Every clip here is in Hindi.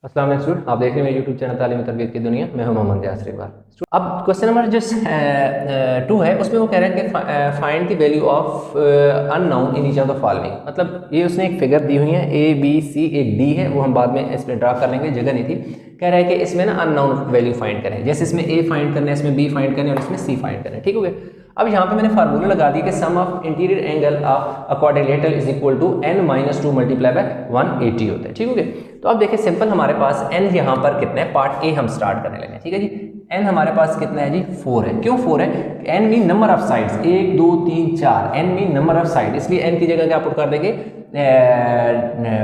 अस्सलाम वालेकुम स्टूडेंट, आप देख रहे हैं मेरे यूट्यूब चैनल तालीमी तरबियत की दुनिया। मैं हूं मोहम्मद यासर इकबाल। अब क्वेश्चन नंबर जो 2 है उसमें वो कह रहा है कि find the value of unknown in each of the following. मतलब ये उसने एक फिगर दी हुई है ए बी सी, एक डी है, वो हम बाद में इस पर ड्रा कर लेंगे, जगह नहीं थी। कह रहा है कि इसमें ना अननोन वैल्यू फाइंड करें, जैसे इसमें ए फाइंड करना है, इसमें बी फाइंड करना है और इसमें सी फाइंड करना है। ठीक हो गया। अब यहाँ पे मैंने फार्मूला लगा दिया कि sum of interior angle of a quadrilateral is equal to n-2 multiply by 180 होता है। ठीक हो गया। तो अब देखिए सिंपल, हमारे पास n यहाँ पर कितना है, पार्ट ए हम स्टार्ट करने लगे। ठीक है जी। n हमारे पास कितना है जी, 4 है। क्यों 4 है? n mean number of sides, 1 2 3 4, n mean number of side, इसलिए n की जगह क्या पुट कर देंगे,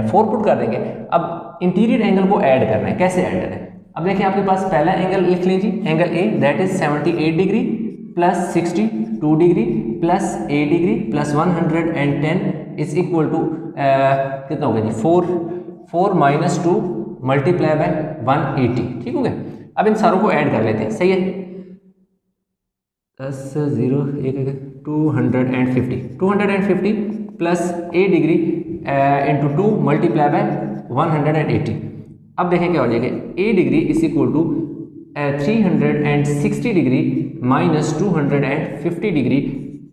4 पुट कर देंगे। अब इंटीरियर एंगल को ऐड करना है, कैसे ऐड करना है? अब देखिए आपके पास पहला एंगल लिख लीजिए, angle A that is 78 degree plus 62 degree plus 8 degree plus 110 is equal to कितना हो गया जी, 4 माइनस 2 मल्टीप्लाई बाय 180। ठीक हो गया। अब इन सारों को ऐड कर लेते हैं, सही है। 10 0 1 250 plus 8 degree into 2 multiply by 180। अब देखें क्या हो जाएगा, a degree is equal to 360 degree minus 250 degree,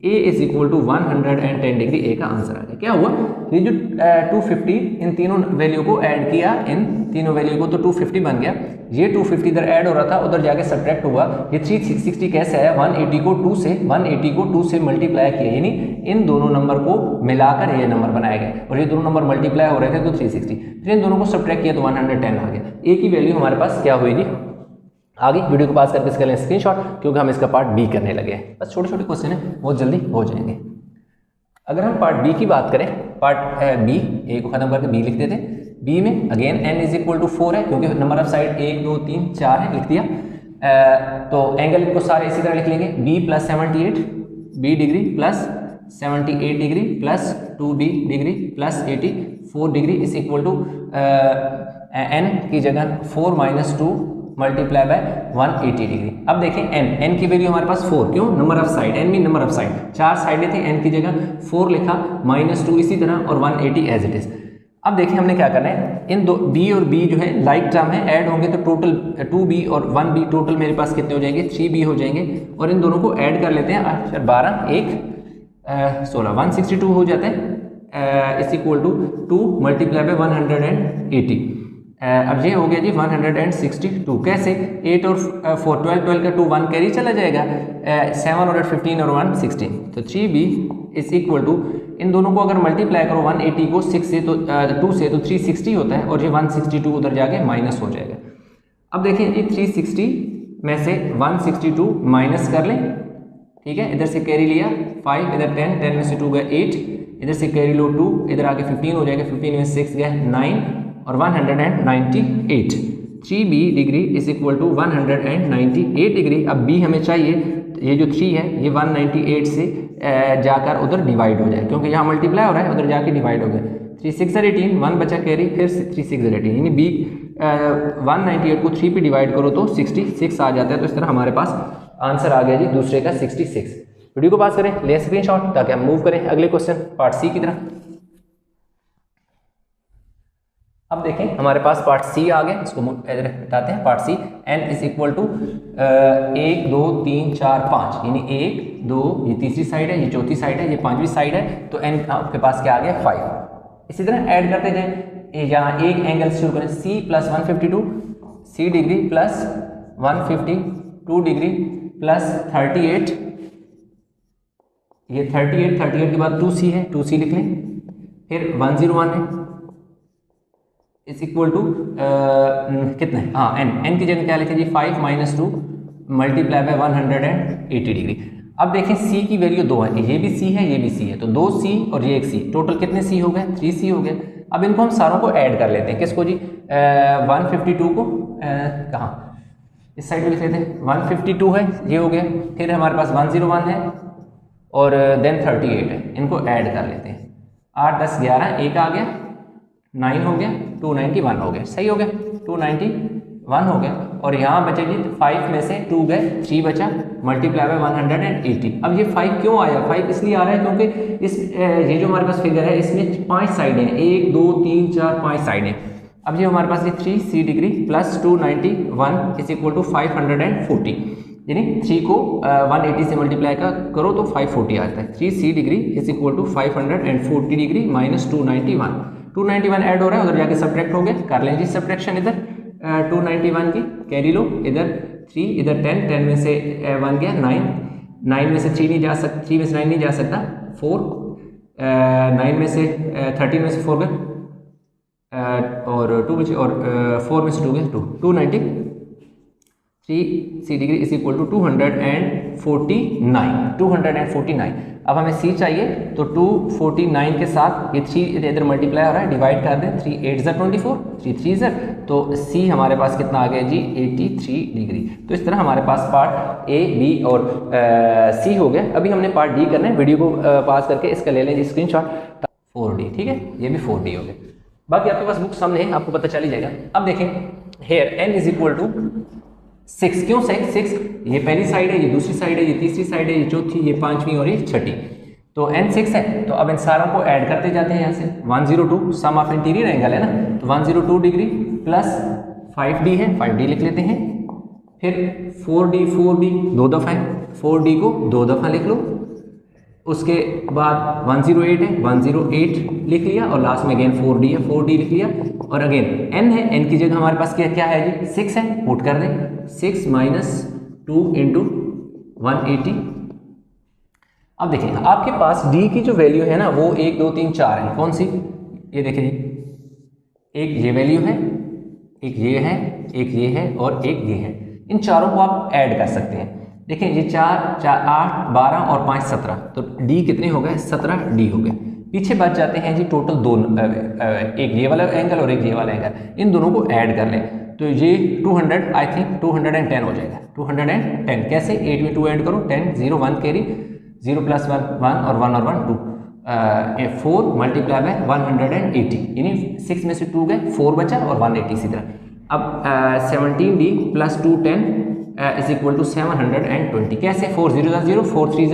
a is equal to 110 degree. a का आंसर आ गया। क्या हुआ, ये जो 250 इन तीनों वैल्यू को ऐड किया, इन तीनों वैल्यू को, तो 250 बन गया। ये 250 इधर ऐड हो रहा था, उधर जाके सब्ट्रैक्ट हुआ। ये 360 कैसे है, 180 को 2 से मल्टीप्लाई किया, यानी इन दोनों नंबर को मिलाकर ये नंबर बनाया गया, और ये दोनों नंबर मल्टीप्लाई हो रहे थे तो 360, फिर इन दोनों को सब्ट्रैक्ट किया तो 110 आ गया। a की वैल्यू हमारे पास क्या हुई जी, आगे वीडियो को पास करके इसका लें स्क्रीनशॉट, क्योंकि हम इसका पार्ट बी करने लगे हैं। बस छोटे छोटे क्वेश्चन है, बहुत जल्दी हो जाएंगे। अगर हम पार्ट बी की बात करें, पार्ट बी, ए को खत्म करके बी लिख देते हैं। बी में again n is equal to 4 है, क्योंकि नंबर ऑफ साइड 1 2 3 4 है, लिख दिया। तो एंगल इनको सारे इसी तरह लिख लेंगे, b plus 78 b degree plus 78 degree plus 2b degree plus 84 degree is equal to n की जगह 4 माइनस 2 मल्टीप्लाई बाय 180 डिग्री। अब देखें n की वैल्यू हमारे पास 4, क्यों, number of side, n mean number of side, 4 साइडें थी, n की जगह 4 लिखा, माइनस 2 इसी तरह और 180 एज इट इज। अब देखिए हमने क्या करना है, इन दो b और b जो है लाइक टर्म है, ऐड होंगे तो टोटल 2b और 1b, टोटल मेरे पास कितने हो जाएंगे, 3b हो जाएंगे, और इन दोनों को ऐड कर लेते हैं। 12 1 16 162 हो जाते हैं, is equal to 2 multiply by 180। अब ये हो गया जी 162। कैसे, 8 और 4 12 का 2 1 कैरी चला जाएगा, 7 और 15 और 1 16, तो 3b इज इक्वल टू, इन दोनों को अगर मल्टीप्लाई करो 180 को 6 से तो 2 से तो 360 होता है, और ये 162 उधर जाके माइनस हो जाएगा। अब देखें ये 360 में से 162 माइनस कर लें, ठीक है, इधर से कैरी लिया 5, इधर 10 में से 2 गया 8, इधर से कैरी लो 2, इधर आके 15 हो जाएगा, 15 में 6 गया 9 और 198। 3b degree is equal to 198 degree. अब b हमें चाहिए, ये जो 3 है ये 198 से जाकर उधर डिवाइड हो जाए, क्योंकि यहाँ मल्टीप्लाई हो रहा है, उधर जाके डिवाइड हो गया। 3 6 18, 1 बचा कैरी, फिर 3 6 18, यानी b 198 को 3 पे डिवाइड करो तो 66 आ जाता है। तो इस तरह हमारे पास आंसर आ गया जी दूसरे का 66। वीडियो को पास करें, ले स्क्रीनशॉट, ताकि हम मूव करें अगले क्वेश्चन पार्ट सी की तरफ। अब देखें हमारे पास पार्ट सी आ गया, इसको हटाते हैं। Part C, n is equal to 1 2 3 4 5, यानी 1 2, ये तीसरी साइड है, ये चौथी साइड है, ये पांचवी साइड है, तो n आपके पास क्या आ गया 5। इसी तरह ऐड करते जाए, यहाँ एक एंगल शुरू करें, c plus 152 c degree plus 152 degree plus 38, ये 38 के बाद 2c है, 2c लिख लें, फिर 101 है, इज इक्वल टू कितना है, हाँ n की जगह क्या लिखे जी, 5 माइनस 2 मल्टीप्लाई बाय 180 डिग्री। अब देखें c की वैल्यू 2 है, ये भी c है, ये भी c है, तो 2c और ये 1 c, टोटल कितने c हो गए, 3c हो गए। अब इनको हम सारों को ऐड कर लेते हैं, किसको जी, 152 को कहाँ, इस साइड में लिख लेते हैं, 152 है, ये हो गया, फिर हमारे पास 101 है और देन 38 है, इनको ऐड कर लेते हैं। 8 10 11, एक आ गया, 9 हो गया, 291 हो गया, सही हो गया, 291 हो गया, और यहाँ बचे जी 5 में से 2 गए, 3 बचा, मल्टीप्लाई बाय 180। अब ये 5 क्यों आया, 5 इसलिए आ रहा है क्योंकि इस ये जो हमारे पास फिगर है इसमें 5 साइडें हैं, 1 2 3 4 5 साइडें। अब ये हमारे पास ये 3c degree plus 291 is equal to 540, यानी 3 को 180 से मल्टीप्लाई करो तो 540 आता है। 3c degree is equal to 540 degree minus 291 add हो रहा है, उधर जाके सब्ट्रैक्ट हो गया, कर लें जी सब्ट्रैक्शन इधर 291 की, कैरी लो, इधर 3 इधर 10 में से 1 गया 9 में से 3 नहीं जा सकता, 3 में से 9 नहीं जा सकता, 4 9 में से 13 में से 4 गए और 2 बचे और 4 में से 2 गए 290 3c degree is equal to 249। अब हमें c चाहिए तो 249 के साथ ये 3 इधर मल्टीप्लाई हो रहा है, डिवाइड कर दें, 3 8 ज़र 24, 3 3 ज़र, तो c हमारे पास कितना आ गया जी 83 डिग्री। तो इस तरह हमारे पास पार्ट a b और c हो गया। अभी हमने पार्ट d करना है, वीडियो को पास करके इसका ले लें जी स्क्रीनशॉट, 4d, ठीक है, ये भी 4d हो गया। बाकी आपके पास बुक सामने है, आपको पता चल ही जाएगा। अब देखें here n is equal to 6, क्यों 6, ये पहली साइड है, ये दूसरी साइड है, ये तीसरी साइड है, ये चौथी, ये पांचवी और ये छठी, तो n 6 है। तो अब इन सारों को ऐड करते जाते हैं यहाँ से। 102 सम ऑफ इंटीरियर एंगल है ना, तो 102 डिग्री प्लस 5d है, 5d लिख लेते हैं, फिर 4d 2 दफ़ा है, 4d को 2 दफ़ा लिख लो, उसके बाद 108 है, 108 लिख लिया और लास्ट में अगेन 4d है, 4d लिख लिया, और अगेन n है, n की जगह हमारे पास क्या है जी 6 है, पुट कर दें, 6 माइनस 2 इंटू 180। अब देखिए आपके पास d की जो वैल्यू है ना वो 1 2 3 4 है, कौन सी, ये देखिए जी, एक ये वैल्यू है, एक ये है, एक ये है और एक ये है। इन चारों को आप ऐड कर सकते हैं। देखिए ये 4 8 12 और 5 17, तो d कितने हो गए 17d हो गए। पीछे बच जाते हैं जी टोटल दो, एक ये वाला एंगल और एक ये वाला एंगल, इन दोनों को ऐड कर लें तो ये 200 आई थिंक 210 हो जाएगा। 210 कैसे, 8 में 2 ऐड करो, 10 0 1 कैरी, 0 प्लस 1 1 और 1 और 1 2, 4 मल्टीप्लाई बाय 180, यानी 6 में से 2 गए, 4 बचा और 180 इसी तरह। अब 17d plus 210 is equal to 720, कैसे, 4 0 0, 4 3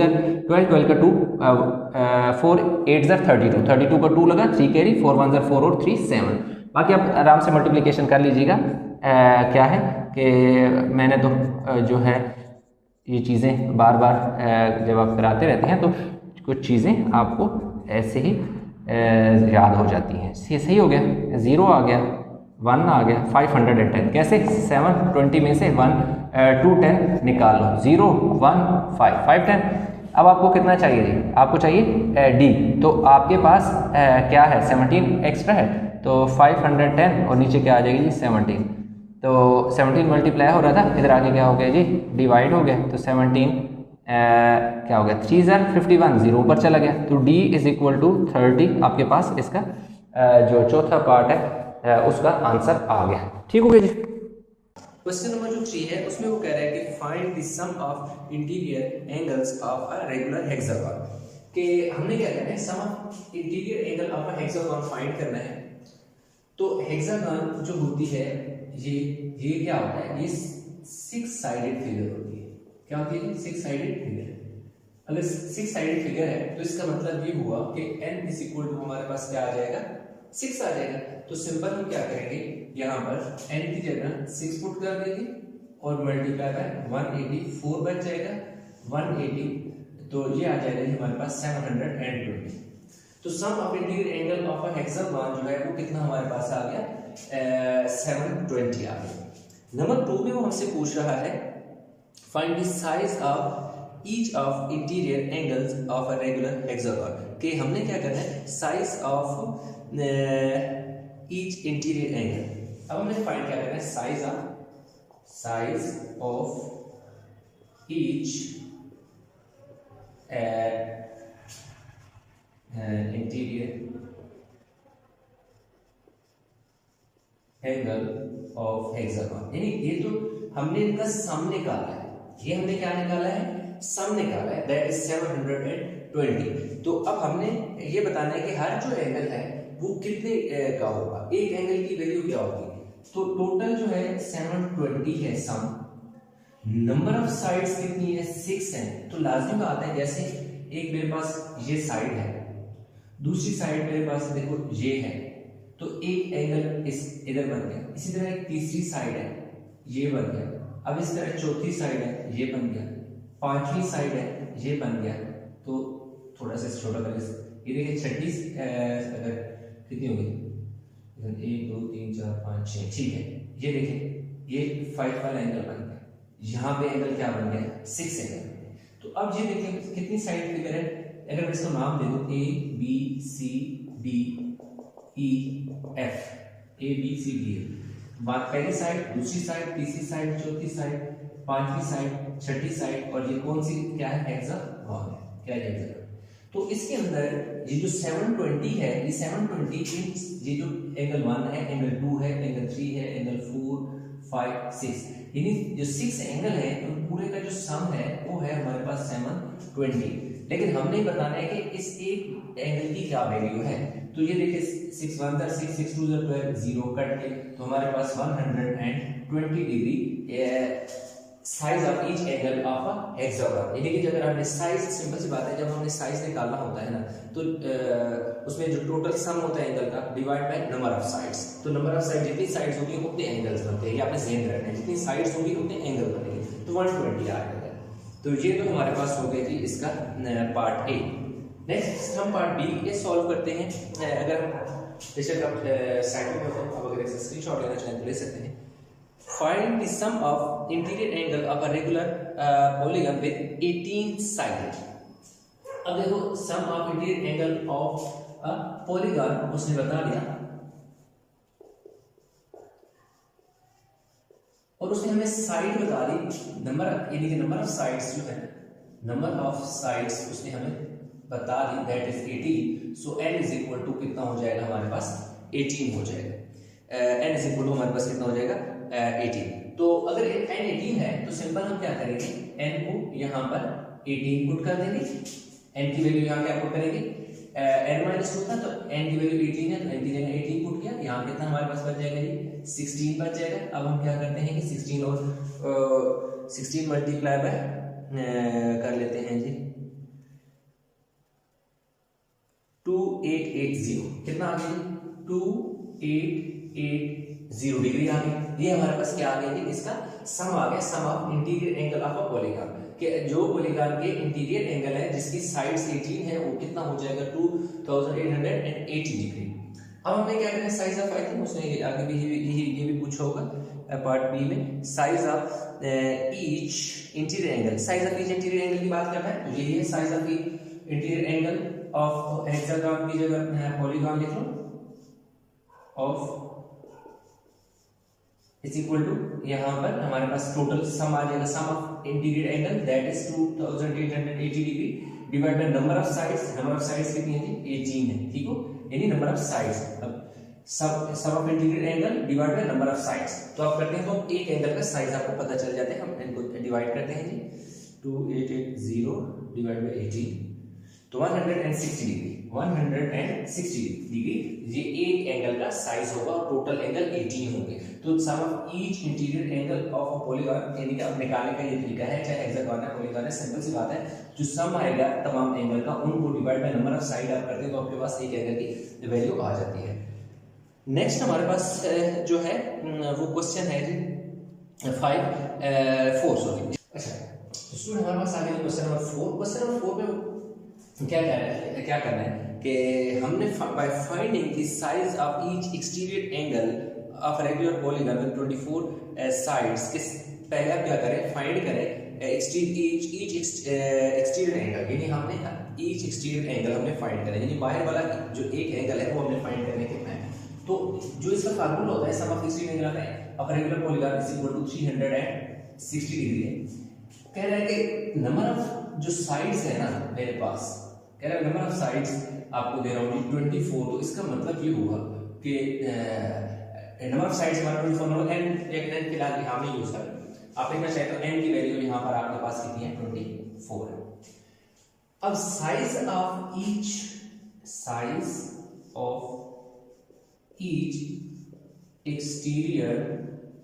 12, 12 का 2, 4 8 32 का 2 लगा, 3 कैरी, 4 1 4 और 3 7। बाकी आप आराम से मल्टीप्लिकेशन कर लीजिएगा। क्या है कि मैंने तो जो है ये चीज़ें बार बार जब आप कराते रहते हैं तो कुछ चीज़ें आपको ऐसे ही याद हो जाती हैं। सही हो गया, 0 आ गया, 1 आ गया, 510 कैसे, 720 में से 1 210 निकाल लो, 0 1 5 510। अब आपको कितना चाहिए जी, आपको चाहिए d, तो आपके पास क्या है 17 एक्स्ट्रा है, तो 510 और नीचे क्या आ जाएगी जी 17, तो 17 मल्टीप्लाई हो रहा था, इधर आगे क्या हो गया जी डिवाइड हो गया, तो 17 क्या हो गया 3 ज़र 51, 0 ऊपर चला गया, तो d इज इक्वल टू 30। आपके पास इसका जो चौथा पार्ट है उसका आंसर आ गया। ठीक हो गया जी। क्वेश्चन नंबर जो 3 है उसमें वो कह रहा है कि find the sum of interior angles of a regular hexagon, कि हमने क्या करना है sum of interior angle of a hexagon find करना है। तो हेक्सागन जो होती है ये क्या होता है, ये 6 साइडेड फिगर होती है। क्या होती है 6 साइडेड फिगर। अगर 6 साइडेड फिगर है तो इसका मतलब ये हुआ कि n इज इक्वल टू हमारे पास क्या आ जाएगा 6 आ जाएगा। तो सिंपल हम क्या करेंगे, यहाँ पर n की जगह 6 पुट कर देंगे और मल्टीप्लाई बाय 184 बच जाएगा 180, तो ये आ जाएगा हमारे पास 720। तो sum of interior angle of a hexagon जो है वो कितना हमारे पास आ गया 720 आ गया। नंबर 2 में वो हमसे पूछ रहा है find the size of each of interior angles of a regular hexagon, कि हमने क्या करना है size of each interior angle. अब हमने फाइंड क्या करना है size of each interior angle of hexagon, यानी ये तो हमने इनका सम निकाला है, ये हमने क्या निकाला है सम निकाला है, दैट इज 720। तो अब हमने ये बताना है कि हर जो एंगल है वो कितने का होगा, एक एंगल की वैल्यू क्या होगी। तो टोटल जो है 720 है सम, नंबर ऑफ साइड्स कितनी है 6 है, तो लाजमी बात है जैसे एक मेरे पास ये साइड है, दूसरी साइड मेरे पास देखो ये है, तो एक एंगल इस इधर बन गया। इसी तरह एक तीसरी साइड है, ये बन गया। अब इस तरह चौथी साइड है, ये बन गया। पांचवी साइड है, ये बन गया। तो थोड़ा सा छोटा कर, ये देखिए छठी अगर कितनी होगी, 1 2 3 4 5 6, ठीक है। ये देखिए ये 5 वाला एंगल बन गया। यहाँ पे एंगल क्या बन गया, 6 एंगल। तो अब ये देखिए कितनी साइड फिगर है, अगर मैं इसको नाम दे दूं A B C D E F, A B C D E, बात पहली साइड, दूसरी साइड, तीसरी साइड, चौथी साइड, पांचवी साइड, छठी साइड, और ये कौन सी क्या है, हेक्सागोन है। क्या है हेक्सागोन? तो इसके अंदर ये जो 720 है, ये 720 ये जो एंगल 1 है, एंगल 2 है, एंगल 3 है, एंगल 4 5 6, यानी जो 6 एंगल है तो पूरे का जो सम है वो है हमारे पास 720। लेकिन हमने बताना है कि इस एक एंगल की क्या वैल्यू है। तो ये देखिए 6 1 6 6 2 12 0 कट के, तो हमारे पास 120 degree size of each angle of a hexagon. यानी कि अगर हमने साइज, सिंपल सी बात है, जब हमने साइज निकालना होता है ना, तो उसमें जो टोटल सम होता है एंगल का divide by number of sides. तो नंबर ऑफ साइड, जितनी साइड्स होगी उतने एंगल्स बनते हैं, ये आपने ध्यान रखना है, जितनी साइड्स होगी उतने एंगल बनेंगे। तो 120 आ गया। तो ये तो हमारे पास हो गया जी इसका पार्ट ए। नेक्स्ट हम पार्ट बी ये सॉल्व करते हैं। अगर बेशक आप साइड में होते हैं, आप अगर स्क्रीनशॉट लेना चाहें तो ले सकते हैं। Find the sum of interior angle of a regular polygon with 18 sides. अब देखो sum of interior angle of a polygon उसने बता दिया, और उसने हमें साइड बता दी, नंबर यानी कि नंबर ऑफ साइड्स जो है, नंबर ऑफ साइड्स उसने हमें बता दी, that is 18। So n is equal to कितना हो जाएगा हमारे पास, 18 हो जाएगा। n इज इक्वल टू हमारे पास कितना हो जाएगा, 18। तो अगर n 18 है तो सिंपल हम क्या करेंगे, n को यहाँ पर 18 पुट कर देंगे, n की वैल्यू यहाँ क्या पुट करेंगे, n-2 था तो n की वैल्यू 18 है, तो n की जगह 18 पुट किया। यहाँ कितना हमारे पास बच जाएगा जी, 16 बच जाएगा। अब हम क्या करते हैं कि 16 और 16 मल्टीप्लाई बाय कर लेते हैं जी 2880, कितना आ गया, 2880 डिग्री आ गई। ये हमारे पास क्या आ गया जी, इसका सम आ गया, sum of interior angle of a polygon, कि जो पॉलीगॉन के इंटीरियर एंगल है जिसकी साइड्स 18 है वो कितना हो जाएगा, 2880 डिग्री। अब हमें क्या करना है, साइज ऑफ, आई थिंक उसने आगे भी ये भी पूछा होगा पार्ट बी में, size of each interior angle, size of each interior angle की बात करना है। तो यही है size of interior angle of hexagon की जगह पॉलीगॉन लिख लो, ऑफ इज इक्वल टू, यहाँ पर हमारे पास टोटल सम आ जाएगा, sum of interior angle that is 2880 degree divide by number of sides. Number of sides कितनी है जी, 18 है, ठीक हो, यानी नंबर ऑफ साइड्स। अब sum of interior angle divide by number of sides, तो आप करते हैं तो एक एंगल का साइज आपको पता चल जाता है। हम इनको डिवाइड करते हैं जी, 2880 डिवाइड बाय 18, तो 160 डिग्री, 160 डिग्री ये एक एंगल का साइज होगा, और टोटल एंगल 18 होंगे। तो sum of each interior angle of a polygon, यानी कि अब निकालने का ये तरीका है, चाहे हेक्सागोन है पॉलीगॉन है, सिंपल सी बात है, जो सम आएगा तमाम एंगल का उनको divide by number of side आप करते हैं तो आपके पास एक एंगल की वैल्यू आ जाती है। नेक्स्ट हमारे पास जो है वो क्वेश्चन है जी 4 सॉरी, अच्छा तो स्टूडेंट हमारे पास आ गया क्वेश्चन नंबर 4। क्वेश्चन नंबर 4 में क्या करना है कि हमने by finding the size of each exterior angle of regular polygon with 24 sides, किस पहले आप क्या करें, फाइंड करें ईच एक्सटीरियर एंगल, यानी हमने ईच एक्सटीरियर एंगल हमने फाइंड करें, यानी बाहर वाला जो एक एंगल है वो हमने फाइंड करने कितना है। तो जो इसका फार्मूला होता है sum of exterior angle of regular polygon is equal to 360 degree है। कह रहा है कि नंबर ऑफ जो साइड्स है ना मेरे पास, कह रहा है नंबर ऑफ साइड्स आपको दे रहा हूँ 24, तो इसका मतलब ये हुआ कि नंबर ऑफ साइड्स हमारा 24 नंबर n फिलहाल यहाँ में यूज करें, आप लिखना चाहे तो n की वैल्यू यहाँ पर आपके पास कितनी है, 24 है। अब साइज ऑफ ईच एक्सटीरियर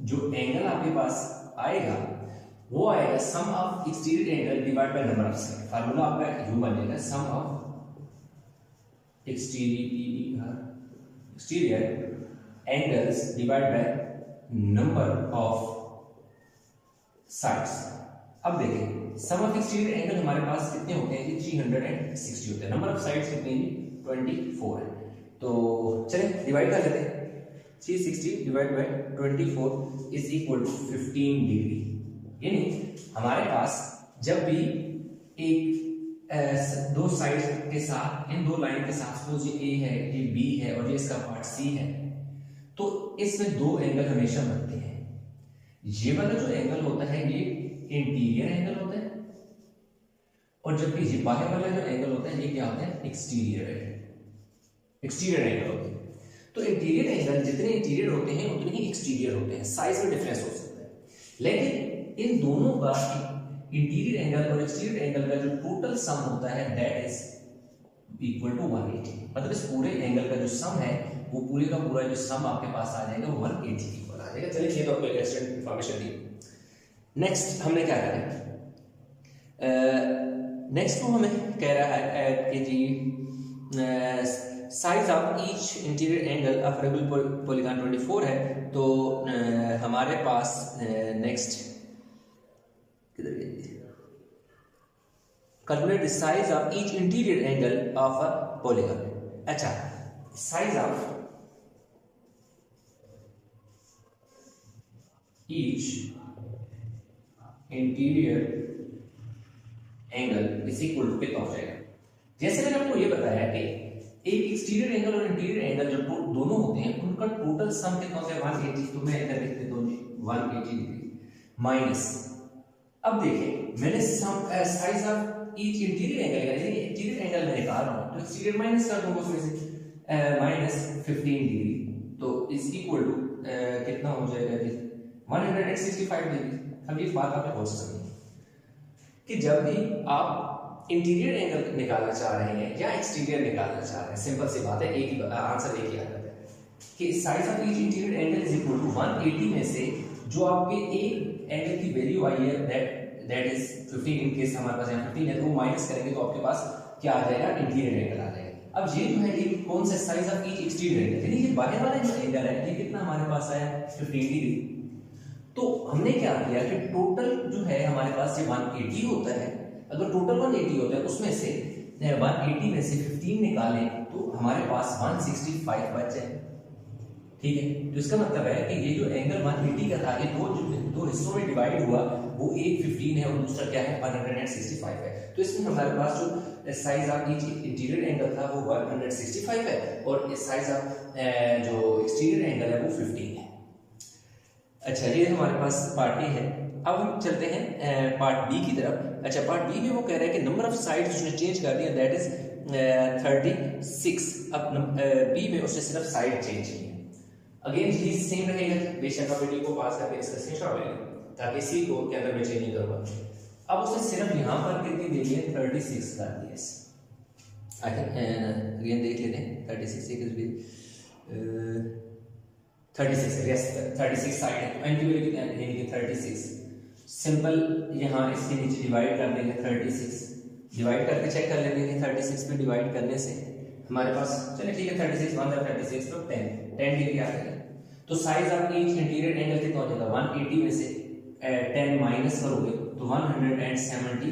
जो एंगल आपके पास आएगा वो आएगा sum of exterior angle divide by number of side. Formula आपका यू बनेगा, sum of exterior exterior angles divide by number of sides. अब देखें सम ऑफ एक्सटीरियर एंगल हमारे पास कितने होते हैं कि 360 होते हैं, नंबर ऑफ साइड्स कितने हैं 24 है। तो चले डिवाइड कर लेते हैं, 360 divide by 24 is equal to 15 degree. यानी हमारे पास जब भी एक दो साइड के साथ, इन दो लाइन के साथ, सपोज ये ए है, ये बी है और ये इसका पार्ट सी है, तो इसमें दो एंगल हमेशा बनते हैं। ये वाला जो एंगल होता है ये इंटीरियर एंगल होता है, और जबकि ये बाहर वाला जो एंगल होता है ये क्या होता है एक्सटीरियर एंगल होते हैं। तो इंटीरियर एंगल जितने इंटीरियर होते हैं उतने ही एक्सटीरियर होते हैं, साइज में डिफरेंस हो सकता है, लेकिन इन दोनों का इंटीरियर एंगल और एक्सटीरियर एंगल का जो टोटल सम होता है दैट इज इक्वल टू 180। मतलब इस पूरे एंगल का जो सम है वो पूरे का पूरा जो सम आपके पास आ जाएगा 180 के इक्वल आ जाएगा। चलिए ये तो आपको एक्स्ट्रा इंफॉर्मेशन दी। नेक्स्ट हमने क्या करना है, नेक्स्ट को हमें कह रहा है कि जी size of each interior angle of regular polygon 24 है। तो हमारे पास नेक्स्ट किधर गई, calculate the size of each interior angle of a polygon. अच्छा, size of each interior angle is equal to कितना हो जाएगा। जैसे मैंने आपको ये बताया कि एक एक्सटीरियर एंगल और इंटीरियर एंगल जो दोनों होते हैं उनका टोटल सम कितना होता है 180। तो मैं इधर लिख देता हूं 180 डिग्री माइनस, अब देखिए मैंने sum size of each interior angle यानी इंटीरियर एंगल मैं निकाल रहा हूं तो एक्सटीरियर माइनस कर दूंगा उसमें से माइनस 15 डिग्री, तो इज इक्वल टू कितना हो जाएगा जी 165 डिग्री। अब ये बात आप बोल सकते हैं कि जब भी आप इंटीरियर एंगल निकालना चाह रहे हैं या एक्सटीरियर निकालना चाह रहे हैं, सिंपल सी बात है, एक ही आंसर एक ही आ जाता है कि size of each interior angle is equal to 180 में से जो आपके एक एंगल की वैल्यू आई है दैट इज 15, इन केस हमारे पास यहाँ 15 है तो वो माइनस करेंगे तो आपके पास क्या आ जाएगा इंटीरियर एंगल आ जाएगा। अब ये जो है ये कौन सा size of each exterior angle यानी ये बाहर वाला जो एंगल है ये कितना हमारे पास आया 15 डिग्री। तो हमने क्या किया कि टोटल जो है हमारे पास ये 180 होता है, अगर टोटल 180 होता है उसमें से 180 में से 15 निकालें तो हमारे पास 165 बच जाए। ठीक है, तो इसका मतलब है कि ये जो एंगल 180 का था ये दो हिस्सों में डिवाइड हुआ, वो एक 15 है और दूसरा क्या है 165 है। तो इसमें हमारे पास जो size of each interior angle था वो 165 है और साइज ऑफ जो एक्सटीरियर एंगल है वो 15 है। अच्छा, ये हमारे पास पार्ट ए है। अब हम चलते हैं पार्ट बी की तरफ। अच्छा, पार्ट बी में वो कह रहा है कि नंबर ऑफ साइड्स उसने चेंज कर दिया दैट इज 36। अब बी में उसने सिर्फ साइड चेंज की है। अगेन ही सेम रहेगा, बेशक आप वीडियो को पास करके इसका स्क्रीनशॉट ले लें ताकि इसी को के अंदर मैं चेंज नहीं करूंगा। अब उसने सिर्फ यहाँ पर कितनी दे दी है 36 कर दिया। आई थिंक अगेन देख लेते हैं 36 भी 36 यस 36 साइड है तो एन की वैल्यू कितनी आएगी यानी कि 36। सिंपल यहाँ इसके नीचे डिवाइड कर देंगे 36, डिवाइड करके चेक कर लेते हैं 36 पे डिवाइड करने से हमारे पास चलिए ठीक है 36 1 36 तो 10 डिग्री आ जाएगा। तो size of each interior angle कितना हो जाएगा 180 में से 10 माइनस करोगे तो 170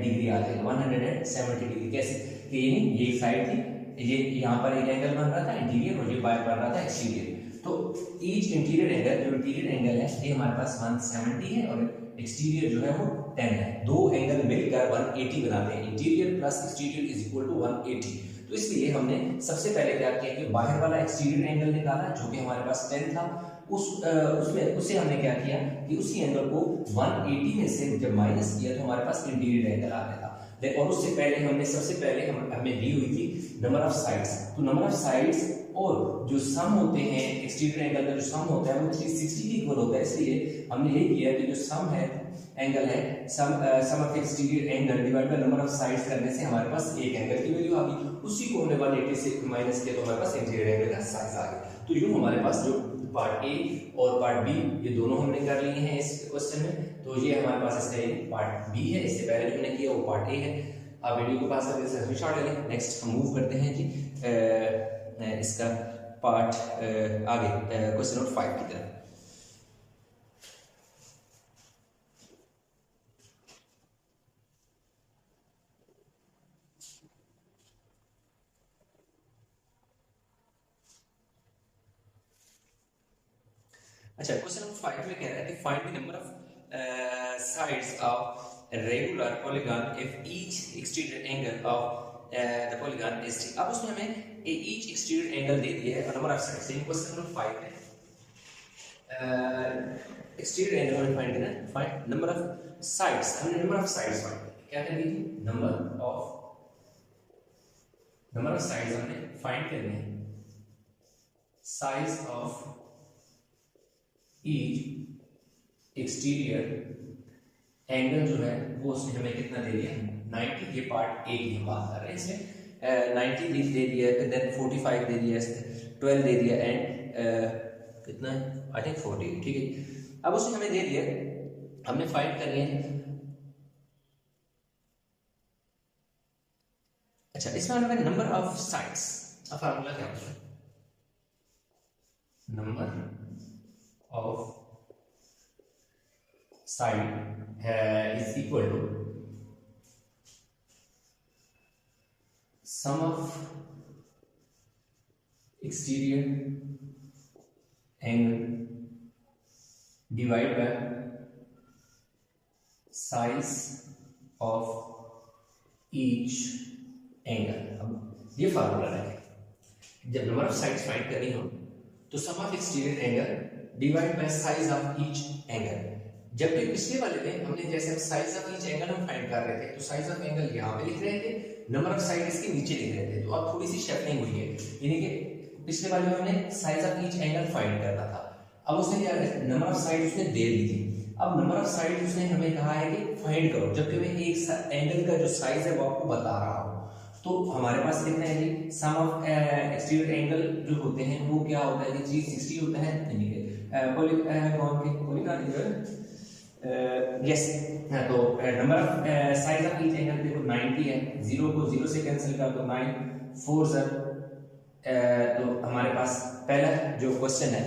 डिग्री आ जाएगा। 170 डिग्री कैसे कि ये साइड थी, ये यहाँ पर एक एंगल बन रहा था इंटीरियर और ये बाहर बन रहा था एक्सटीरियर। तो ईच इंटीरियर एंगल जो इंटीरियर एंगल है ये हमारे पास 170 है और एक्सटीरियर जो है वो 10 है। दो एंगल मिलकर 180 बनाते हैं, interior plus exterior is equal to 180। तो इसलिए हमने सबसे पहले क्या किया कि बाहर वाला एक्सटीरियर एंगल निकाला जो कि हमारे पास 10 था, उससे हमने क्या किया कि उसी एंगल को 180 में से जब माइनस किया तो हमारे पास इंटीरियर एंगल आ गया था। और उससे पहले हमने सबसे पहले हमें दी हुई थी नंबर ऑफ साइड्स, तो नंबर ऑफ साइड्स और जो सम होते हैं एक्सटीरियर एंगल का जो सम होता है वो 360 के इक्वल होता है। इसलिए हमने ये किया कि जो सम है एंगल है sum of exterior angle divide by number of sides करने से हमारे पास एक एंगल की वैल्यू आ गई, उसी को हमने 180 से माइनस किया तो हमारे पास इंटीरियर एंगल का साइज आ गया। तो यूं हमारे पास जो पार्ट ए और पार्ट बी ये दोनों हमने कर लिए हैं इस क्वेश्चन में। तो ये हमारे पास इसका पार्ट बी है, इससे पहले जो हमने किया वो पार्ट ए है। आप वीडियो को पास करके स्क्रीनशॉट ले लें। नेक्स्ट हम मूव करते हैं जी इसका पार्ट आगे क्वेश्चन नंबर 5 की तरफ। अच्छा, क्वेश्चन नंबर 5 में कह रहा है कि find the number of sides of regular polygon if each exterior angle of the polygon is T. अब उसने हमें ईच एक्सटीरियर एंगल दे दिया है और number of sides. In question number 5 में एक्सटीरियर एंगल हमें फाइंड करना है, फाइंड नंबर ऑफ साइड्स। हमने नंबर ऑफ साइड्स फाइंड क्या कर दी थी, नंबर ऑफ साइड्स हमने फाइंड करने हैं, size of each exterior angle जो है वो उसने हमें कितना दे दिया, 90। ये पार्ट ए की हम बात कर रहे हैं, इसमें 90 दे दिया, देन 45 दे दिया, 12 दे दिया एंड कितना है, आई थिंक 40, ठीक है। अब उसने हमें दे दिया, हमने फाइंड करनी है। अच्छा, इसमें हमें नंबर ऑफ साइड्स, अब फार्मूला क्या होता है, number of side is equal to sum of exterior angle divided by size of each angle। अब ये फार्मूला है, जब नंबर ऑफ साइड्स फाइंड करनी हो तो sum of exterior angle divide by size of each angle. जबकि पिछले वाले में हमने जैसे साइज ऑफ ईच एंगल हम फाइंड कर रहे थे, तो साइज ऑफ एंगल यहाँ पे लिख रहे थे, नंबर ऑफ साइड इसके नीचे लिख रहे थे। तो अब थोड़ी सी शेफनिंग हुई है, यानी कि पिछले वाले में हमने size of each angle find करना था, अब उसने क्या किया, नंबर ऑफ साइड उसने दे दी थी। अब नंबर ऑफ साइड उसने हमें कहा है कि फाइंड करो, जबकि मैं एक एंगल का जो साइज है वो आपको बता रहा हूँ। तो हमारे पास कितना है जी, सम ऑफ एक्सटीरियर एंगल जो होते हैं वो क्या होता है जी, 360 होता है, यानी कि पॉलीगॉन के पॉलीगॉन यस। तो number of side of each angle देखो 90 है, 0 को 0 से कैंसिल कर दो, 9 4 ज़र। तो हमारे पास पहला जो क्वेश्चन है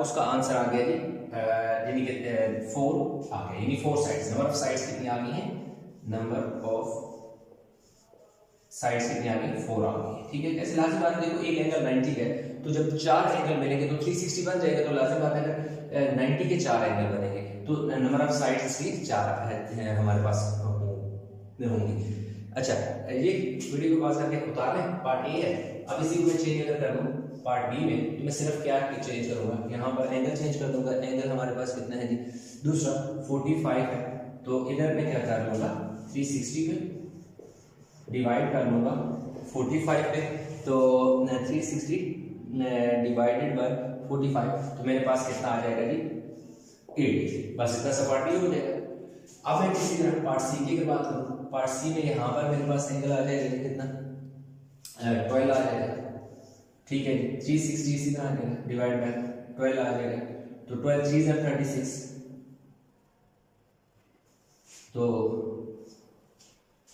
उसका आंसर आ गया जी, यानी कि 4 आ गया, यानी 4 साइड्स। नंबर ऑफ साइड्स कितनी आ गई हैं, नंबर ऑफ साइड्स कितनी आ गई, 4 आ गई, ठीक है। ऐसे लाजिम बात है, देखो एक एंगल 90 है, तो जब 4 एंगल मिलेंगे तो 360 बन जाएगा, तो लाजिम बात है अगर 90 के 4 एंगल बनेंगे तो नंबर ऑफ साइड्स इसकी 4 हमारे पास होंगी। अच्छा, ये वीडियो को पॉज करके उतार लें, पार्ट ए है। अब इसी को मैं चेंज अगर कर दूं पार्ट बी में, तो मैं सिर्फ क्या चेंज करूंगा, यहाँ पर एंगल चेंज कर दूंगा। एंगल हमारे पास कितना है जी, दूसरा 45 है, तो इधर मैं क्या कर लूंगा, 360 पे डिवाइड कर लूंगा 45 पे, तो 360 डिवाइडेड बाय 45, तो मेरे पास कितना आ जाएगा जी, 8। बस इतना सा पार्ट हो जाएगा। अब मैं किसी तरह पार्ट सी की बात करूं, पार्ट सी में यहाँ पर मेरे पास एंगल आ जाएगा कितना, 12 आ जाएगा, ठीक है। 360 इसी तरह आ जाएगा, डिवाइड बाय 12 आ जाएगा, तो 12 3 ज़र 36, तो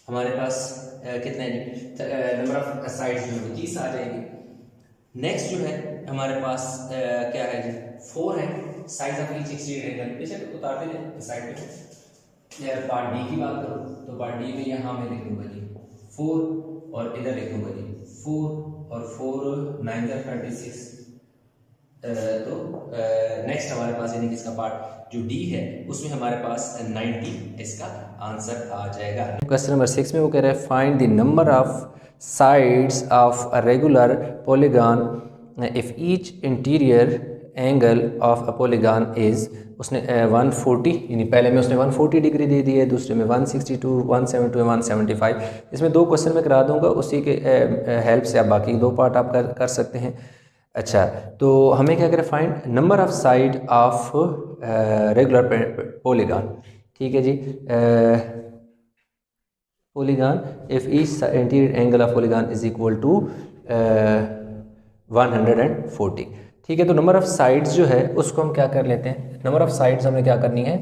हमारे पास कितना है जी, नंबर ऑफ साइड्स जो है 30 आ जाएंगे। नेक्स्ट जो है हमारे पास क्या है जी, 4 है, size of each exterior angle, बेशक उतारते हैं साइड पे। पार्ट डी की बात करूं तो पार्ट डी में यहाँ मैं लिख दूंगा जी 4 और इधर लिख दूंगा जी 4 और 4 9 ज़र 36। तो नेक्स्ट हमारे पास यानी कि इसका पार्ट जो डी है उसमें हमारे पास 90 इसका आंसर आ जाएगा। क्वेश्चन नंबर 6 में वो कह रहा है find the number of sides of a regular polygon if each interior angle of a polygon is, उसने 140, यानी पहले में उसने 140 डिग्री दे दी है, दूसरे में 162, 172, 175। इसमें 2 क्वेश्चन मैं करा दूंगा, उसी के हेल्प से आप बाकी 2 पार्ट आप कर सकते हैं। अच्छा, तो हमें क्या करें, find number of side of regular polygon, ठीक है जी। Polygon if each interior angle of polygon is equal to 140, ठीक है। तो नंबर ऑफ साइड्स जो है उसको हम क्या कर लेते हैं, नंबर ऑफ साइड्स हमें क्या करनी है,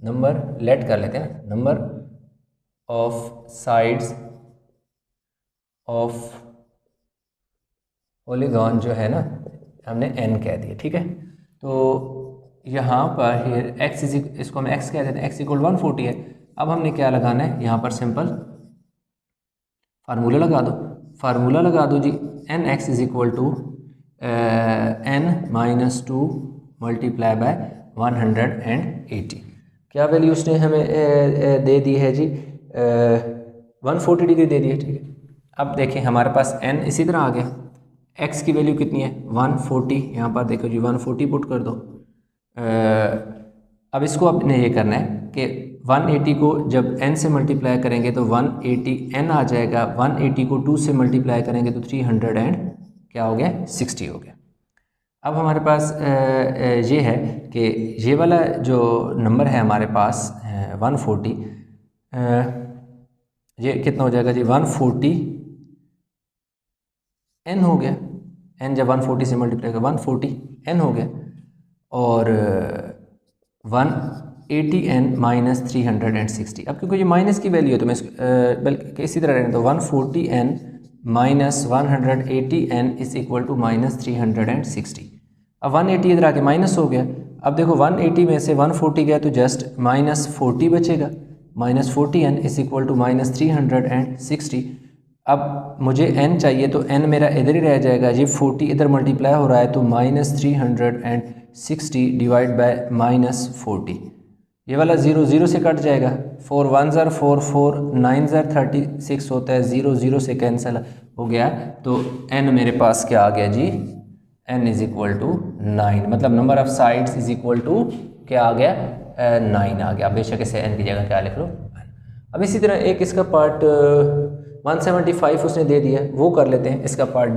नंबर लेट कर लेते हैं ना, number of sides of polygon जो है ना हमने n कह दिया, ठीक है। तो यहाँ पर x इसको हम x कह देते हैं, x इक्वल 140 है। अब हमने क्या लगाना है यहाँ पर, सिंपल फार्मूला लगा दो जी, N X is equal to n-2 multiply by 180। क्या वैल्यू उसने हमें दे दी है जी, 140 डिग्री दे दी है, ठीक है। अब देखें हमारे पास n इसी तरह आ गया, x की वैल्यू कितनी है 140, यहाँ पर देखो जी 140 पुट कर दो। अब इसको आपने ये करना है कि 180 को जब n से मल्टीप्लाई करेंगे तो 180 n आ जाएगा, 180 को 2 से मल्टीप्लाई करेंगे तो 300 एंड क्या हो गया 60 हो गया। अब हमारे पास ये है कि ये वाला जो नंबर है हमारे पास 140, ये कितना हो जाएगा जी 140 n हो गया, n जब 140 से मल्टीप्लाई कर 140 n हो गया, और 180 n माइनस 360। अब क्योंकि ये माइनस की वैल्यू है तो मैं बल्कि इसी तरह रहने, तो 140 n minus 180 n is equal to minus 360। अब 180 इधर आके माइनस हो गया। अब देखो 180 में से 140 गया तो जस्ट माइनस 40 बचेगा, minus 40 n is equal to minus 360। अब मुझे n चाहिए तो n मेरा इधर ही रह जाएगा, ये 40 इधर मल्टीप्लाई हो रहा है तो माइनस 360 डिवाइड बाय माइनस 40, ये वाला 0 0 से कट जाएगा, 4 1 ज़र 4 4 9 ज़र 36 होता है, 0 0 से कैंसिल हो गया। तो n मेरे पास क्या आ गया जी, n इज इक्वल टू 9, मतलब number of sides is equal to क्या आ गया 9 आ गया। बेशक इसे n की जगह क्या लिख लो। अब इसी तरह एक इसका पार्ट 175 उसने दे दिया, वो कर लेते हैं। इसका पार्ट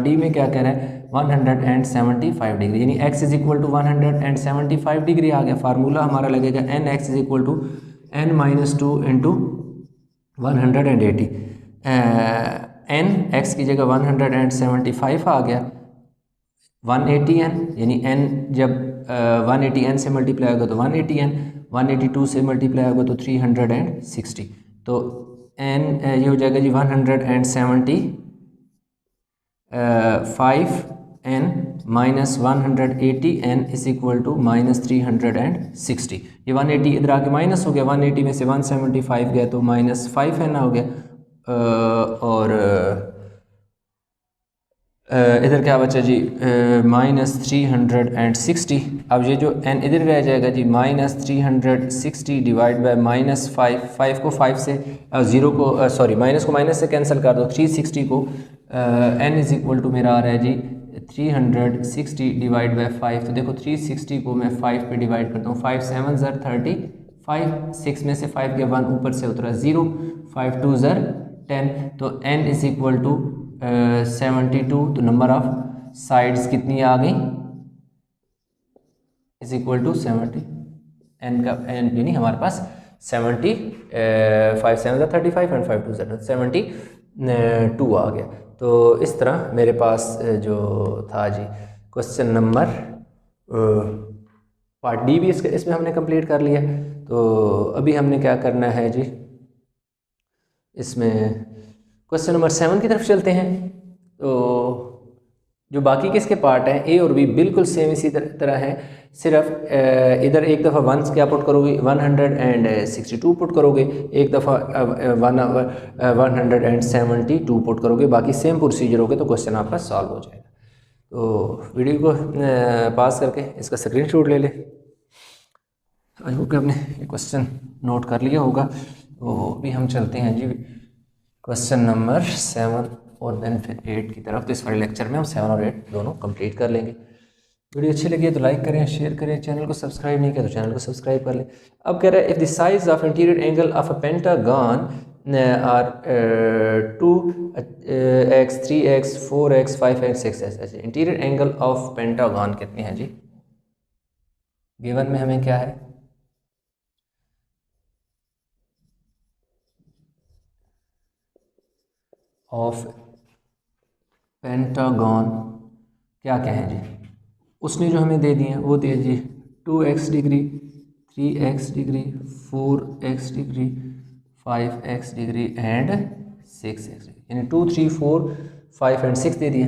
डी में क्या कह रहा है 175 डिग्री, यानी x is equal to 175 degree आ गया। फार्मूला हमारा लगेगा N X is equal to n minus 2 into 180, N X की जगह 175 आ गया, 180 n, यानी n जब 180 n से मल्टीप्लाई होगा तो 180 n, 182 से मल्टीप्लाई होगा तो 360, तो n ये हो जाएगा जी 175 n minus 180 n is equal to minus 360। ये 180 इधर आके माइनस हो गया, 180 में से 175 गया तो माइनस 5 n हो गया, और इधर क्या बचा जी माइनस 360। अब ये जो n इधर रह जाएगा जी माइनस 360 डिवाइड बाय माइनस 5, 5 को 5 से 0 को सॉरी माइनस को माइनस से कैंसिल कर दो, 360 को n इज इक्वल टू मेरा आ रहा है जी 360 डिवाइड बाय 5। तो देखो 360 को मैं 5 पे डिवाइड करता हूँ, 5 7 ज़र 35, 6 में से 5 के 1 ऊपर से उतरा 0, 5 2 ज़र 10, तो n इज इक्वल टू 72। तो नंबर ऑफ साइड्स कितनी आ गई इज इक्वल टू 70, n का n यानी हमारे पास 70, 5 7 35 एंड 5 2 72 आ गया। तो इस तरह मेरे पास जो था जी क्वेश्चन नंबर पार्ट डी भी इसमें हमने कंप्लीट कर लिया। तो अभी हमने क्या करना है जी, इसमें क्वेश्चन नंबर 7 की तरफ चलते हैं। तो जो बाकी के इसके पार्ट हैं ए और बी बिल्कुल सेम इसी तरह है, सिर्फ इधर एक दफ़ा 1 क्या पुट करोगे 162 पुट करोगे, एक दफ़ा 172 पुट करोगे, बाकी सेम प्रोसीजर होगा तो क्वेश्चन आपका सॉल्व हो जाएगा। तो वीडियो को पास करके इसका स्क्रीनशॉट ले ले। आई होप कि आपने ये क्वेश्चन नोट कर लिया होगा। तो अभी हम चलते हैं जी क्वेश्चन नंबर 7 और देन फिर 8 की तरफ। तो इस वाले लेक्चर में हम 7 और 8 दोनों कंप्लीट कर लेंगे। वीडियो अच्छी लगी है तो लाइक करें, शेयर करें, चैनल को सब्सक्राइब नहीं किया तो चैनल को सब्सक्राइब कर लें। अब कह रहा है if the size of interior angle of a pentagon are 2x 3x 4x 5x 6x, ऐसे इंटीरियर एंगल ऑफ पेंटागन कितने हैं जी, गिवन में हमें क्या है ऑफ पेंटागन क्या कहें जी, उसने जो हमें दे दिए हैं वो दिए जी 2x degree 3x degree 4x degree 5x degree and 6x degree, यानी 2 3 4 5 एंड 6 दे दिए।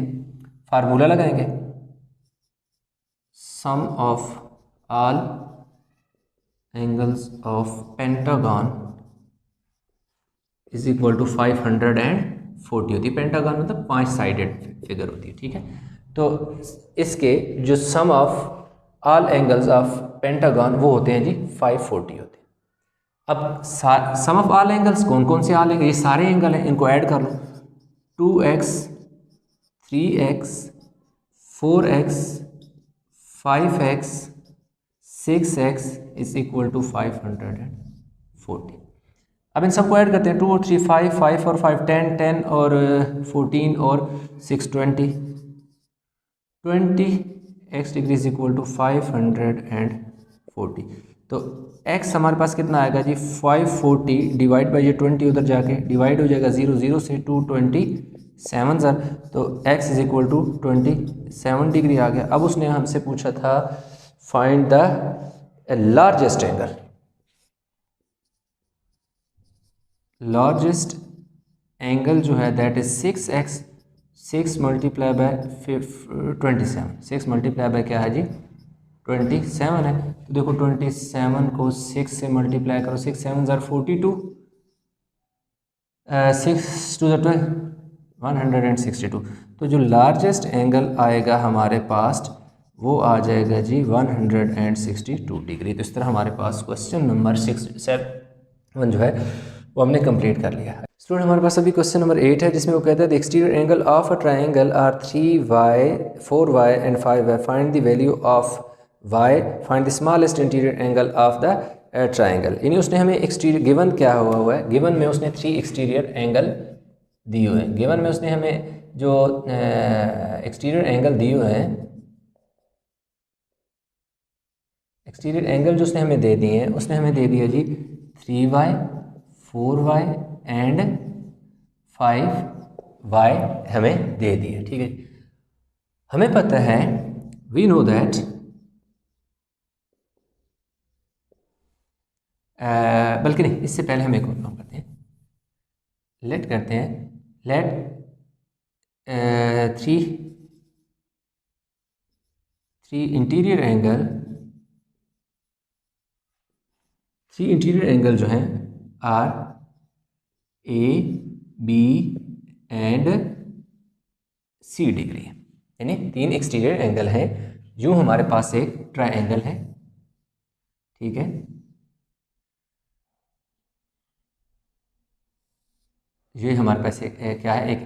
फार्मूला लगाएंगे, sum of all angles of pentagon is equal to 540 होती है। पेंटागन मतलब 5 साइडेड फिगर होती है, ठीक है। तो इसके जो sum of all angles of pentagon वो होते हैं जी 540 होते हैं। अब सम ऑफ ऑल एंगल्स कौन कौन से ऑल एंगल, ये सारे एंगल हैं, इनको ऐड कर लो। 2x 3x 4x 5x 6x is equal to 540। अब इन सबको ऐड करते हैं, 2 और 3 5, 5 और 5 10, 10 और 14 और 6 20, 20x degree is equal to 540। तो x हमारे पास कितना आएगा जी 540 डिवाइड बाई ये 20 उधर जाके डिवाइड हो जाएगा 0 0 से 227 सर, तो x is equal to 27 degree आ गया। अब उसने हमसे पूछा था find the largest angle, largest angle जो है that is 6x 6 multiply by 27, 6 multiply by क्या है जी 27 है। तो देखो 27 को 6 से मल्टीप्लाई करो, 6 7 ज़ार 42, 6 टू द 162। तो जो लार्जेस्ट एंगल आएगा हमारे पास वो आ जाएगा जी 162 डिग्री। तो इस तरह हमारे पास क्वेश्चन नंबर 6 7 जो है वो हमने कंप्लीट कर लिया है। स्टूडेंट हमारे पास अभी क्वेश्चन नंबर 8 है, जिसमें वो कहता है the exterior angle of a triangle are 3y 4y and 5y, find the value of y, find the smallest interior angle of the triangle. यानी उसने हमें एक्सटीरियर गिवन क्या हुआ है, गिवन में उसने 3 एक्सटीरियर एंगल दिए हुए हैं। गिवन में उसने हमें जो एक्सटीरियर एंगल दिए हुए हैं, एक्सटीरियर एंगल जो उसने हमें दे दिए हैं, उसने हमें दे दिया जी 3y 4y एंड 5y हमें दे दिए, ठीक है। हमें पता है वी नो दैट बल्कि नहीं, इससे पहले हम एक और काम करते हैं, लेट करते हैं, लेट 3 इंटीरियर एंगल जो हैं are A B and C degree, यानी 3 एक्सटीरियर एंगल हैं। यूँ हमारे पास एक ट्राइंगल है, ठीक है। ये हमारे पास एक क्या है, एक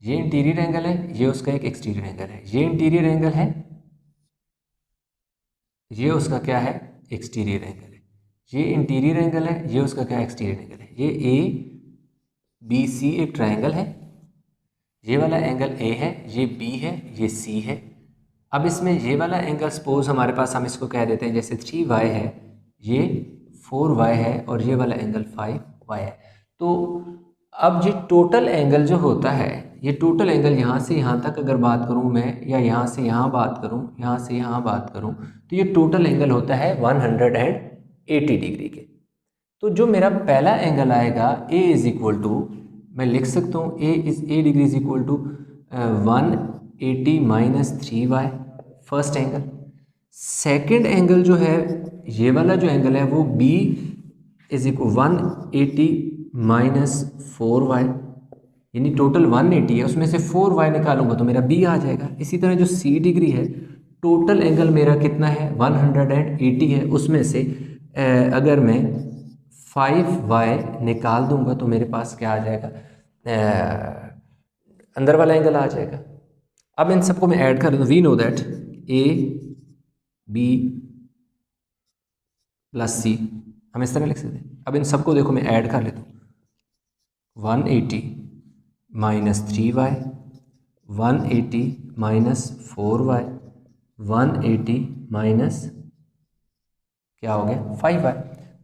ये इंटीरियर एंगल है, ये उसका एक एक्सटीरियर एंगल है। ये इंटीरियर एंगल है, ये उसका क्या है एक्सटीरियर एंगल है। ये इंटीरियर एंगल है, ये उसका क्या एक्सटीरियर एंगल है। ये ए बी सी एक ट्राइंगल है, ये वाला एंगल ए है, ये बी है, ये सी है। अब इसमें ये वाला एंगल सपोज हमारे पास हम इसको कह देते हैं जैसे 3y है, ये 4y है और ये वाला एंगल 5y है। तो अब ये टोटल एंगल जो होता है, ये टोटल एंगल यहाँ से यहाँ तक अगर बात करूँ मैं, या यहाँ से यहाँ बात करूँ, यहाँ से यहाँ बात करूँ, तो ये टोटल एंगल होता है 180 डिग्री के। तो जो मेरा पहला एंगल आएगा ए इज इक्वल टू, मैं लिख सकता हूँ A degree is equal to 180 minus 3y, first angle. Second angle जो है, ये वाला जो एंगल है वो B is equal 180 minus 4y, यानी टोटल 180 है, उसमें से 4y निकालूंगा तो मेरा b आ जाएगा। इसी तरह जो c डिग्री है, टोटल एंगल मेरा कितना है 180 है, उसमें से अगर मैं 5y निकाल दूंगा तो मेरे पास क्या आ जाएगा, अंदर वाला एंगल आ जाएगा। अब इन सबको मैं ऐड कर दूँ, we know that a b plus c, हम इस तरह लिख सकते हैं। अब इन सबको देखो मैं ऐड कर लेता हूँ, 180 minus 3y, 180 minus 4y, 180 minus क्या हो गया 5y।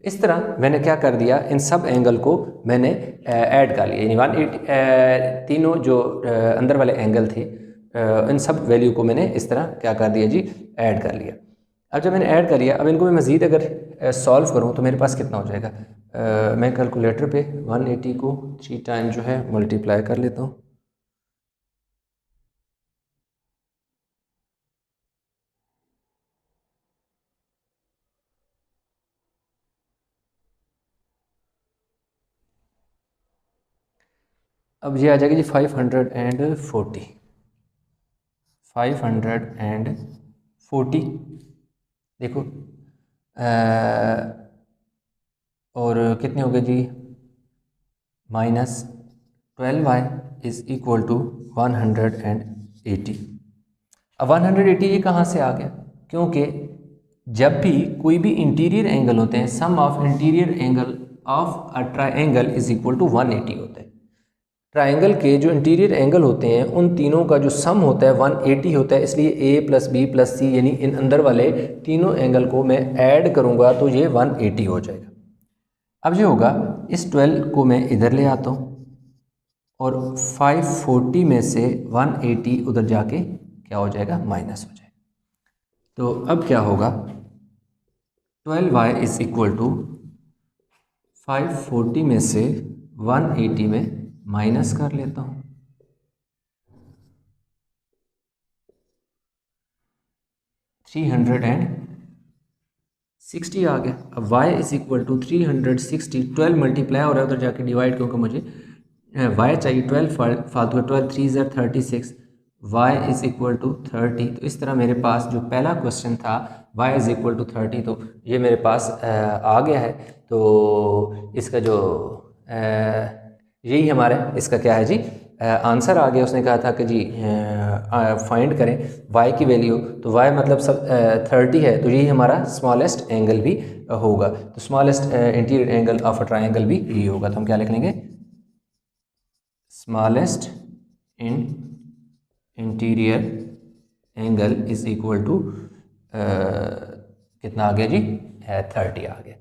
इस तरह मैंने क्या कर दिया, इन सब एंगल को मैंने ऐड कर लिया, यानी 180 तीनों जो अंदर वाले एंगल थे इन सब वैल्यू को मैंने इस तरह क्या कर दिया जी, ऐड कर लिया। अब जब मैंने ऐड कर लिया, अब इनको मैं मज़ीद अगर सॉल्व करूँ तो मेरे पास कितना हो जाएगा, मैं कैलकुलेटर पे 180 को 3 टाइम जो है मल्टीप्लाई कर लेता हूँ। अब ये आ जाएगी जी 540 540 देखो और कितने हो गए जी -12y इज़ इक्वल टू 180। अब 180 ये कहाँ से आ गया? क्योंकि जब भी कोई भी इंटीरियर एंगल होते हैं, sum of interior angle of a triangle is equal to 180 होता है। ट्राइंगल के जो इंटीरियर एंगल होते हैं उन तीनों का जो सम होता है 180 होता है, इसलिए a प्लस बी प्लस सी यानी इन अंदर वाले तीनों एंगल को मैं ऐड करूँगा तो ये 180 हो जाएगा। अब ये होगा, इस 12 को मैं इधर ले आता हूँ और 540 में से 180 उधर जाके क्या हो जाएगा, माइनस हो जाएगा। तो अब क्या होगा, 12y इज इक्वल टू 540 में से 180 में माइनस कर लेता हूँ, 360 आ गया। अब y is equal to 360, 12 multiply हो रहा है उधर जाके डिवाइड, क्योंकि मुझे y चाहिए, 12 फालतू है, 12 3 ज़र 36, y इज़ इक्वल टू 30। तो इस तरह मेरे पास जो पहला क्वेश्चन था y इज़ इक्वल टू 30, तो ये मेरे पास आ गया है। तो इसका जो यही हमारे इसका क्या है जी, आंसर आ गया। उसने कहा था कि जी फाइंड करें y की वैल्यू, तो y मतलब सब 30 है, तो यही हमारा स्मॉलेस्ट एंगल भी होगा। तो smallest interior angle of a triangle भी यही होगा। तो हम क्या लिख लेंगे, smallest in interior angle is equal to कितना आ गया जी, 30 आ गया।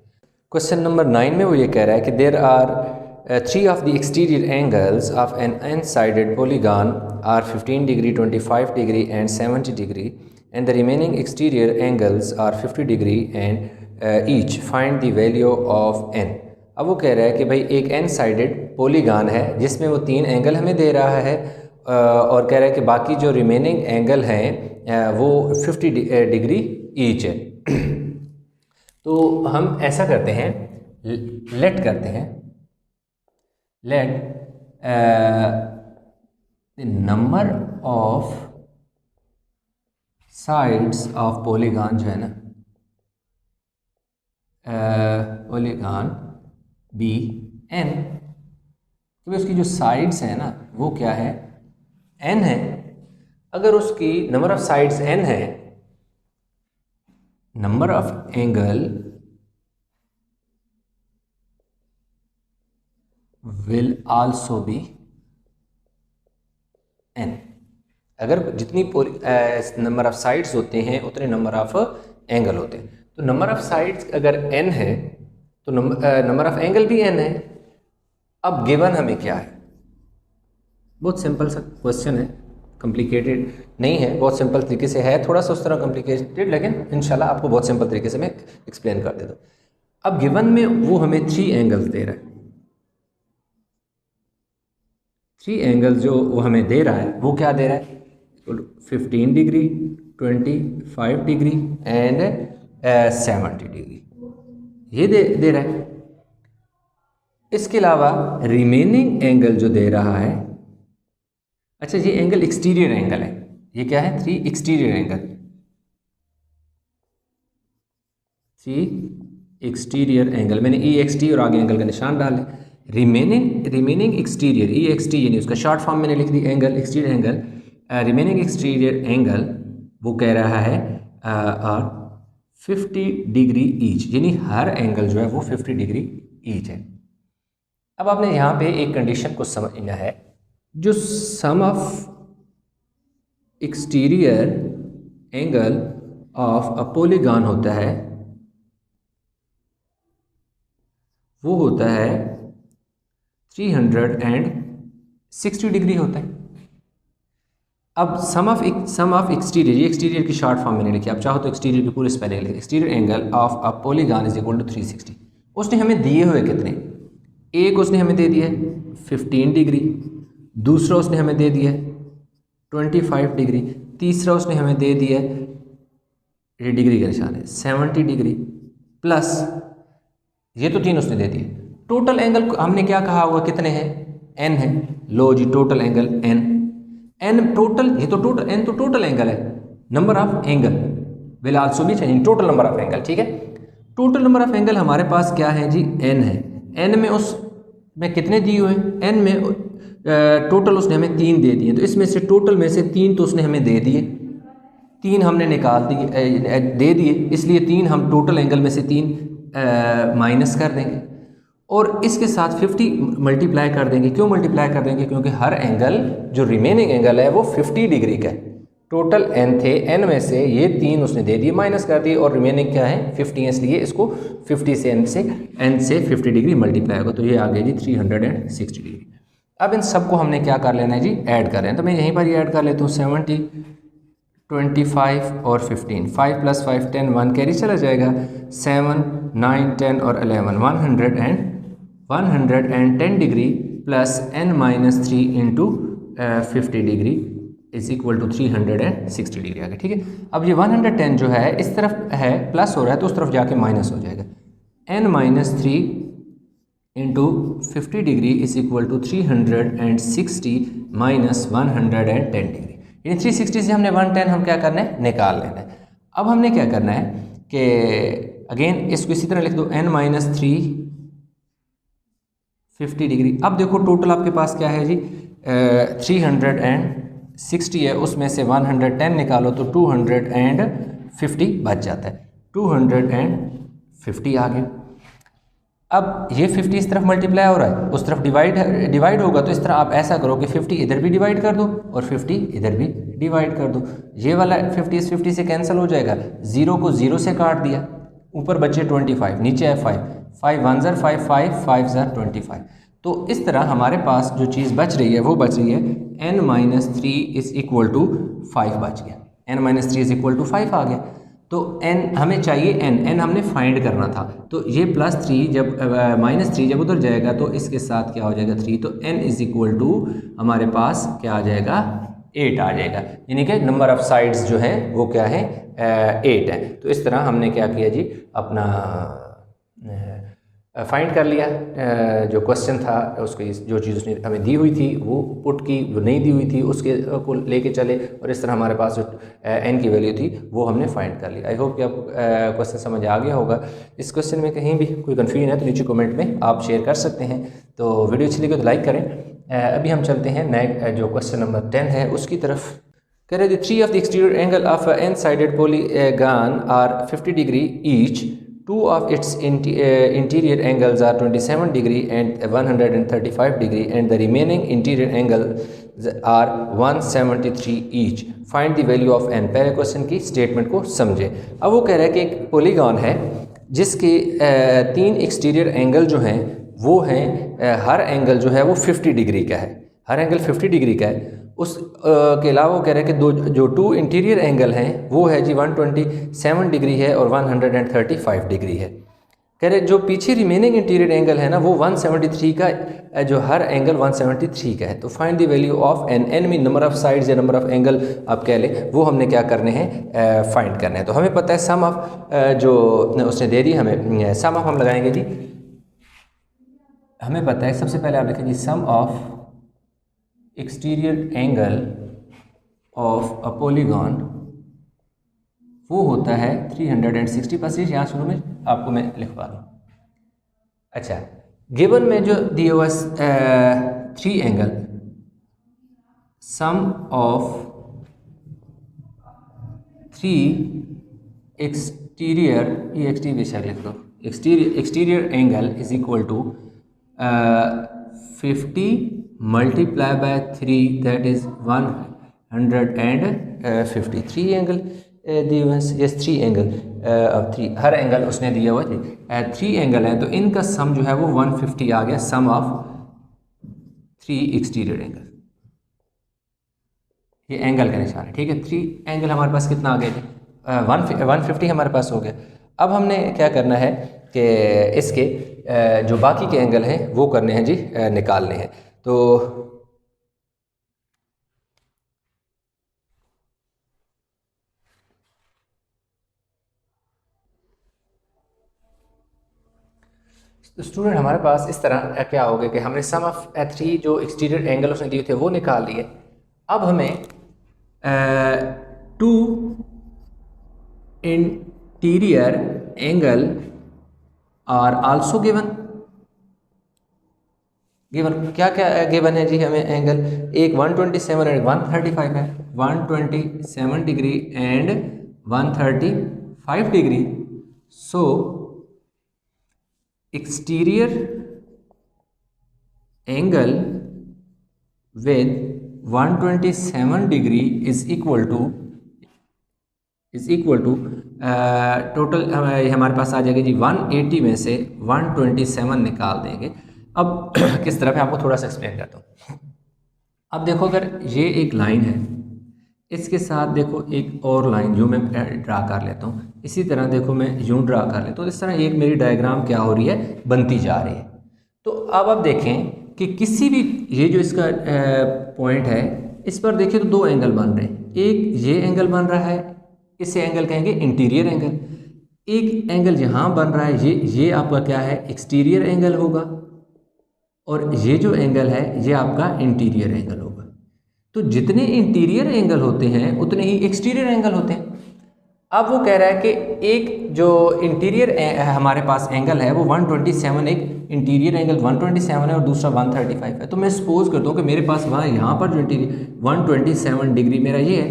क्वेश्चन नंबर 9 में वो ये कह रहा है कि there are 3 of the exterior angles of an n sided polygon are 15 degree, 25 degree and 70 degree and the remaining exterior angles are 50 degree and each, find the value of n. अब वो कह रहा है कि भाई एक एन साइडेड पॉलीगॉन है जिसमें वो 3 एंगल हमें दे रहा है और कह रहा है कि बाकी जो रिमेनिंग एंगल हैं वो 50 डिग्री ईच है। तो हम ऐसा करते हैं, लेट करते हैं, let the number of sides of polygon जो है ना, पॉलीगॉन बी एन, क्योंकि उसकी जो साइड्स हैं ना वो क्या है, एन है। अगर उसकी नंबर ऑफ साइड्स एन है, number of angle will also be n. अगर जितनी नंबर ऑफ साइड्स होते हैं उतने नंबर ऑफ एंगल होते हैं। तो नंबर ऑफ साइड्स अगर एन है तो नंबर ऑफ एंगल भी एन है। अब गिवन हमें क्या है, बहुत सिंपल सा क्वेश्चन है, कॉम्प्लिकेटेड नहीं है, बहुत सिंपल तरीके से है, थोड़ा सा उस तरह कॉम्प्लिकेटेड, लेकिन इंशाल्लाह आपको बहुत सिंपल तरीके से मैं एक्सप्लेन कर देता हूँ। अब गिवन में वो हमें 3 एंगल्स दे रहा है, 3 एंगल्स जो वो हमें दे रहा है वो क्या दे रहा है, 15 डिग्री, 25 डिग्री एंड 70 डिग्री, ये दे रहा है। इसके अलावा रिमेनिंग एंगल जो दे रहा है, अच्छा ये एंगल एक्सटीरियर एंगल है, ये क्या है, 3 एक्सटीरियर एंगल, 3 एक्सटीरियर एंगल, मैंने ई एक्स टी और आगे एंगल का निशान डाला है। Remaining exterior, E X T यानी उसका शॉर्ट फॉर्म मैंने लिख दी, angle exterior angle, remaining exterior angle वो कह रहा है 50 डिग्री ईच, यानी हर एंगल जो है वो 50 डिग्री ईच है। अब आपने यहाँ पे एक कंडीशन को समझना है, जो sum of exterior angle of a polygon होता है वो होता है 360 डिग्री होता है। अब सम ऑफ एक्सटीरियर, ये एक्सटीरियर की शॉर्ट फॉर्म मैंने लिखी, आप चाहो तो एक्सटीरियर की पूरी स्पेलिंग लिखिए, exterior angle of a polygon is equal to 360। उसने हमें दिए हुए कितने, एक उसने हमें दे दिया है 15 डिग्री, दूसरा उसने हमें दे दिया है 25 डिग्री, तीसरा उसने हमें दे दिया है, ये डिग्री का निशान है, 70 डिग्री, प्लस ये तो 3 उसने दे दिए। टोटल एंगल हमने क्या कहा हुआ कितने हैं, एन है, लो जी total angle N, N total, ये तो टोटल, एन तो टोटल एंगल है, number of angle will also be changing, total number of angle, ठीक है। टोटल नंबर ऑफ एंगल हमारे पास क्या है जी, एन है, एन में उस में कितने दिए हुए हैं, एन में टोटल उसने हमें 3 दे दिए, तो इसमें से टोटल में से 3 तो उसने हमें दे दिए, 3 हमने निकाल दिए दे दिए, इसलिए 3 हम टोटल एंगल में से 3 माइनस कर देंगे और इसके साथ 50 मल्टीप्लाई कर देंगे। क्यों मल्टीप्लाई कर देंगे, क्योंकि हर एंगल जो रिमेनिंग एंगल है वो 50 डिग्री का है। टोटल एन थे, एन में से ये 3 उसने दे दिए, माइनस कर दिए और रिमेनिंग क्या है 50 है, इसलिए इसको 50 से एन से 50 डिग्री मल्टीप्लाई होगा, तो ये आ गया जी 360 डिग्री। अब इन सबको हमने क्या कर लेना है जी, ऐड कर रहे हैं, तो मैं यहीं पर ही ऐड कर लेता हूँ 70, 25 और 15, 5 + 5 10, 1 कैरी चला जाएगा, 7, 9, 10 और 11, 110 degree plus n-3 into 50 degree is equal to 360 degree आ गया, ठीक है। अब ये 110 जो है इस तरफ है प्लस हो रहा है तो उस तरफ जाके माइनस हो जाएगा, n-3 into 50 degree is equal to 360 minus 110 degree, यानी 360 से हमने 110 हम क्या करना है, निकाल लेना है। अब हमने क्या करना है कि अगेन इसको इसी तरह लिख दो, n-3 50 डिग्री। अब देखो टोटल आपके पास क्या है जी, 360 है, उसमें से 110 निकालो तो 250 बच जाता है, 250 आ गया। अब ये 50 इस तरफ मल्टीप्लाई हो रहा है, उस तरफ डिवाइड होगा, तो इस तरह आप ऐसा करो कि 50 इधर भी डिवाइड कर दो और 50 इधर भी डिवाइड कर दो, ये वाला 50 इस 50 से कैंसिल हो जाएगा, 0 को 0 से काट दिया, ऊपर बचे 25, नीचे है 5, 5 1 ज़र 5, 5 5 ज़र 25। तो इस तरह हमारे पास जो चीज़ बच रही है वो बच रही है n-3 इज इक्वल टू 5 बच गया, n-3 इज इक्वल टू 5 आ गया। तो n हमें चाहिए, n हमने फाइंड करना था, तो ये +3 जब -3 जब उधर जाएगा तो इसके साथ क्या हो जाएगा 3, तो n इज इक्वल टू हमारे पास क्या आ जाएगा 8 आ जाएगा, यानी कि नंबर ऑफ साइड्स जो है वो क्या है 8 है। तो इस तरह हमने क्या किया जी, अपना फाइंड कर लिया, जो क्वेश्चन था उसको, जो चीज़ उसने हमें दी हुई थी वो पुट की, जो नहीं दी हुई थी उसके को लेके चले, और इस तरह हमारे पास जो n की वैल्यू थी वो हमने फाइंड कर ली। आई होप कि आपको क्वेश्चन समझ आ गया होगा। इस क्वेश्चन में कहीं भी कोई कन्फ्यूजन है तो नीचे कमेंट में आप शेयर कर सकते हैं। तो वीडियो अच्छी लगी तो लाइक करें। अभी हम चलते हैं नए जो क्वेश्चन नंबर 10 है उसकी तरफ। कह रहे थे 3 of the exterior angle of n sided polygon are 50 degree each, 2 of its interior angles are 27 degree and 135 degree and the remaining interior angles are 173 each. Find the value of n। पहले क्वेश्चन की स्टेटमेंट को समझे। अब वो कह रहा है कि एक पॉलीगॉन है जिसके 3 एक्सटीरियर एंगल जो हैं वो हैं, हर एंगल जो है वो 50 डिग्री का है, हर एंगल 50 डिग्री का है। उस के अलावा वो कह रहे हैं कि जो 2 इंटीरियर एंगल हैं वो है जी 127 डिग्री है और 135 डिग्री है। कह रहे जो पीछे रिमेनिंग इंटीरियर एंगल है ना वो 173 का, जो हर एंगल 173 का है। तो find the value of n, n mean number of sides या नंबर ऑफ एंगल आप कह लें, वो हमने क्या करने हैं फाइंड करने हैं। तो हमें पता है सम ऑफ जो उसने दे दी हमें, सम ऑफ हम लगाएंगे जी, हमें पता है सबसे पहले आप देखें जी, sum of exterior angle of a polygon वो होता है 360%। यहाँ शुरू में आपको मैं लिखवा दूँ। अच्छा, गिवन में जो दिया हुआ 3 एंगल, सम ऑफ 3 एक्सटीरियर, ये एक्सटीरियर बेशक लिख दो, exterior angle is equal to 50 multiply by 3 that is 150। 3 angle दिए हुए हैं, यस 3 एंगल ऑफ 3, हर एंगल उसने दिया हुआ है 3 एंगल हैं, तो इनका सम जो है वो 150 आ गया, सम ऑफ 3 एक्सटीरियर एंगल। ये एंगल का निशान है, ठीक है। 3 एंगल हमारे पास कितना आ गया, 150 हमारे पास हो गया। अब हमने क्या करना है कि इसके जो बाकी के एंगल हैं वो करने हैं जी, निकालने हैं। तो स्टूडेंट हमारे पास इस तरह क्या हो गया कि हमने सम ऑफ 3 जो एक्सटीरियर एंगल उसने दिए थे वो निकाल लिए। अब हमें 2 interior angle are also given क्या क्या गिवन है जी हमें एंगल, एक 127 एंड 135 है, 127 degree and 135 degree. So exterior angle with 127 degree is equal to total हमारे पास आ जाएगा जी 180 में से 127 निकाल देंगे। अब किस तरह मैं आपको थोड़ा सा एक्सप्लेन करता हूँ। अब देखो अगर ये एक लाइन है, इसके साथ देखो एक और लाइन जो मैं ड्रा कर लेता हूँ, इसी तरह देखो मैं यूँ ड्रा कर लेता हूँ, इस तरह एक मेरी डायग्राम क्या हो रही है, बनती जा रही है। तो अब आप देखें कि किसी भी ये जो इसका पॉइंट है इस पर देखिए तो दो एंगल बन रहे हैं, एक ये एंगल बन रहा है, इसे एंगल कहेंगे इंटीरियर एंगल, एक एंगल यहाँ बन रहा है, ये आपका क्या है, एक्सटीरियर एंगल होगा, और ये जो एंगल है ये आपका इंटीरियर एंगल होगा। तो जितने इंटीरियर एंगल होते हैं उतने ही एक्सटीरियर एंगल होते हैं। अब वो कह रहा है कि एक जो इंटीरियर हमारे पास एंगल है वो 127, एक इंटीरियर एंगल 127 है और दूसरा 135 है। तो मैं सपोज करता हूँ कि मेरे पास वहाँ यहाँ पर जो इंटीरियर 127 डिग्री मेरा ये है,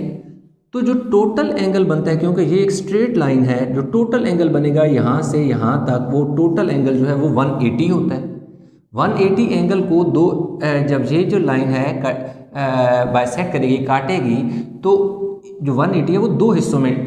तो जो टोटल एंगल बनता है, क्योंकि ये एक स्ट्रेट लाइन है, जो टोटल एंगल बनेगा यहाँ से यहाँ तक, वो टोटल एंगल जो है वो 180 होता है। 180 एंगल को दो जब ये जो लाइन है बाइसेक्ट करेगी, काटेगी, तो जो 180 है वो दो हिस्सों में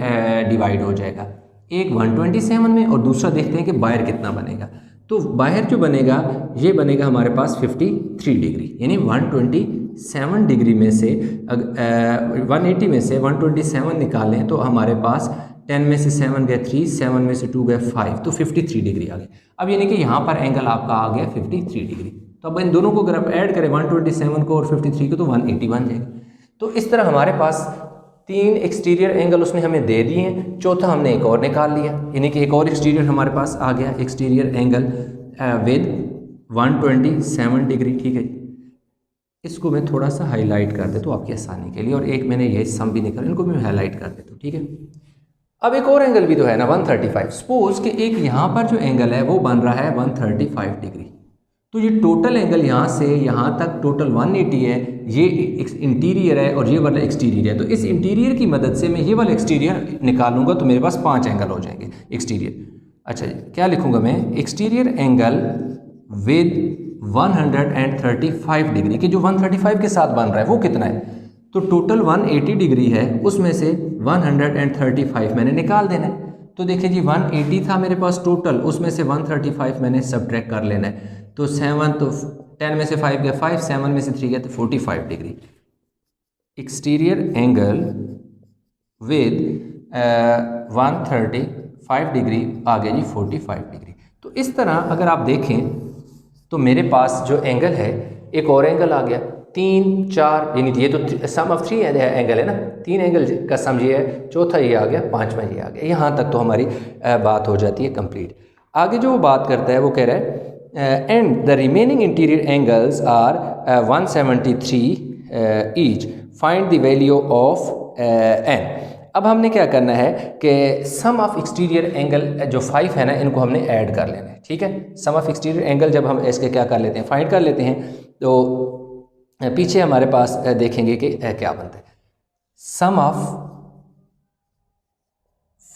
डिवाइड हो जाएगा, एक 127 में और दूसरा देखते हैं कि बाहर कितना बनेगा। तो बाहर जो बनेगा ये बनेगा हमारे पास 53 डिग्री, यानी 127 डिग्री में से 180 में से 127 निकालें तो हमारे पास 10 में से 7 गए 3, 7 में से 2 गए 5, तो 53 डिग्री आ गई। अब यानी कि यहाँ पर एंगल आपका आ गया 53 डिग्री। तो अब इन दोनों को अगर आप ऐड करें 127 को और 53 को तो 180 बन जाएगा। तो इस तरह हमारे पास 3 एक्सटीरियर एंगल उसने हमें दे दिए हैं, चौथा हमने एक और निकाल लिया, यानी कि एक और एक्सटीरियर हमारे पास आ गया, एक्सटीरियर एंगल विद 127 डिग्री। ठीक है, इसको मैं थोड़ा सा हाईलाइट कर देता हूँ आपकी आसानी के लिए, और एक मैंने ये सम भी निकाला, इनको मैं हाईलाइट कर देता हूँ। ठीक है, अब एक और एंगल भी तो है ना 135। सपोज कि एक यहाँ पर जो एंगल है वो बन रहा है 135 डिग्री, तो ये टोटल एंगल यहाँ से यहाँ तक टोटल 180 है, ये इंटीरियर है और ये वाला एक्सटीरियर है। तो इस इंटीरियर की मदद से मैं ये वाला एक्सटीरियर निकालूंगा तो मेरे पास 5 एंगल हो जाएंगे एक्सटीरियर। अच्छा, क्या लिखूंगा मैं, एक्सटीरियर एंगल विद 135 डिग्री, कि जो 135 के साथ बन रहा है वो कितना है, तो टोटल 180 डिग्री है, उसमें से 135 मैंने निकाल देना है। तो देखिए जी 180 था मेरे पास टोटल, उसमें से 135 मैंने सब्ट्रैक्ट कर लेना है। तो 7 तो 10 में से 5 गया 5, 7 में से 3 गया तो 45 degree. Exterior angle with 135 degree आ गया जी 45 डिग्री। तो इस तरह अगर आप देखें तो मेरे पास जो एंगल है, एक और एंगल आ गया 3, 4, यानी ये तो सम ऑफ 3 एंगल है ना, 3 एंगल का सम ये है, चौथा ये आ गया, पांचवा ये आ गया। यहाँ तक तो हमारी बात हो जाती है कंप्लीट। आगे जो वो बात करता है वो कह रहा है and the remaining interior angles are 173 each, find the value of n. अब हमने क्या करना है कि सम ऑफ एक्सटीरियर एंगल जो 5 है ना, इनको हमने ऐड कर लेना है। ठीक है, सम ऑफ एक्सटीरियर एंगल जब हम इसके क्या कर लेते हैं, फाइंड कर लेते हैं, तो पीछे हमारे पास देखेंगे कि क्या बनता है। Sum of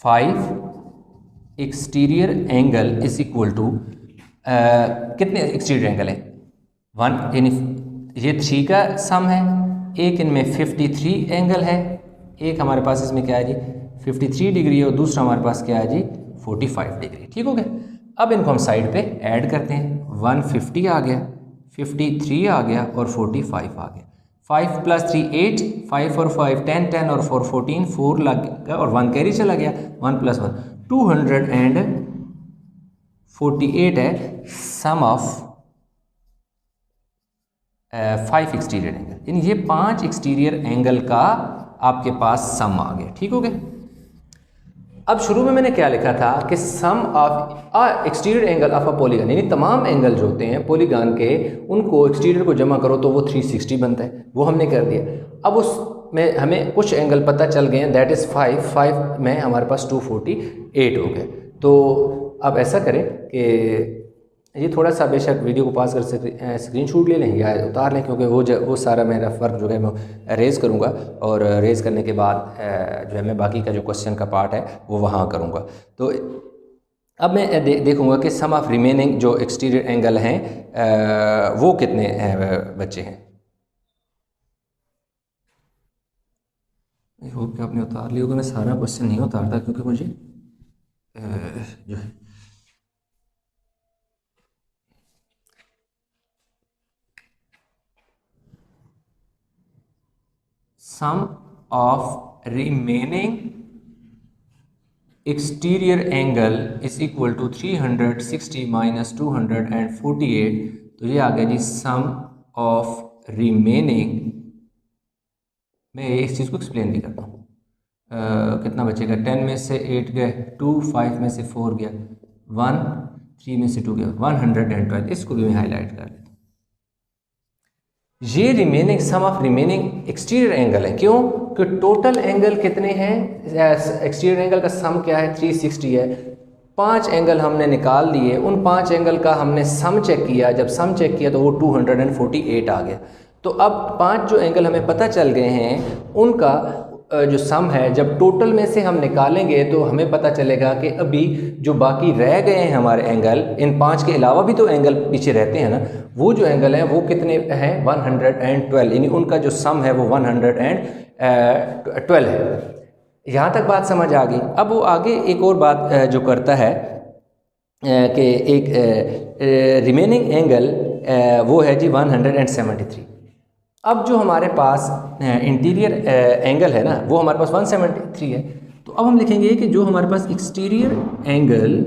5 exterior angle is equal to कितने एक्सटीरियर एंगल है 1, यानी ये 3 का सम है, एक इनमें 53 एंगल है, एक हमारे पास इसमें क्या है जी 53 डिग्री है और दूसरा हमारे पास क्या है जी 45 डिग्री। ठीक हो गया। अब इनको हम साइड पे ऐड करते हैं, 150 आ गया, 53 आ गया और 45 आ गया। 5 + 3 8, 5 और 5 10, 10 और 4 14, 4 लग गया और 1 कैरी चला गया, 1 + 1 248 है सम ऑफ 5 एक्सटीरियर एंगल, यानी ये 5 एक्सटीरियर एंगल का आपके पास सम आ गया। ठीक हो गया। अब शुरू में मैंने क्या लिखा था कि sum of exterior angle of a polygon, यानी तमाम एंगल जो होते हैं पॉलीगन के उनको एक्सटीरियर को जमा करो तो वो 360 बनता है, वो हमने कर दिया। अब उसमें हमें कुछ एंगल पता चल गए हैं, दैट इज़ 5 में हमारे पास 248 हो गए। तो अब ऐसा करें कि ये थोड़ा सा बेशक वीडियो को पास कर स्क्रीनशॉट ले लें या उतार लें, क्योंकि वो सारा मेरा फ़र्क जो है मैं रेज़ करूँगा और रेज़ करने के बाद जो है मैं बाकी का जो क्वेश्चन का पार्ट है वो वहाँ करूँगा। तो अब मैं देखूँगा कि सम ऑफ रिमेनिंग जो एक्सटीरियर एंगल हैं वो कितने बच्चे हैं। आई होप कि आपने उतार लिया होगा। मैं सारा क्वेश्चन नहीं उतारता क्योंकि मुझे जो है sum of remaining exterior angle is equal to 360 minus 248। तो ये आ गया जी sum of remaining। मैं इस चीज़ को एक्सप्लेन भी करता हूँ। कितना बचेगा, 10 में से 8 गए, 2 5 में से 4 गया, 1 3 में से 2 गया, 112। इसको भी मैं हाईलाइट कर लेता हूँ। ये remaining sum of remaining exterior angle है। क्यों? कि टोटल एंगल कितने हैं, एक्सटीरियर एंगल का सम क्या है, 360 है। 5 एंगल हमने निकाल लिए, उन 5 एंगल का हमने सम चेक किया, जब सम चेक किया तो वो 248 आ गया। तो अब 5 जो एंगल हमें पता चल गए हैं उनका जो सम है जब टोटल में से हम निकालेंगे तो हमें पता चलेगा कि अभी जो बाकी रह गए हैं हमारे एंगल, इन 5 के अलावा भी तो एंगल पीछे रहते हैं ना, वो जो एंगल हैं वो कितने हैं, 112, यानी उनका जो सम है वो 112 है। यहाँ तक बात समझ आ गई। अब वो आगे एक और बात जो करता है कि एक रिमेनिंग एंगल वो है जी 173। अब जो हमारे पास इंटीरियर एंगल है ना वो हमारे पास 173 है। तो अब हम लिखेंगे कि जो हमारे पास एक्सटीरियर एंगल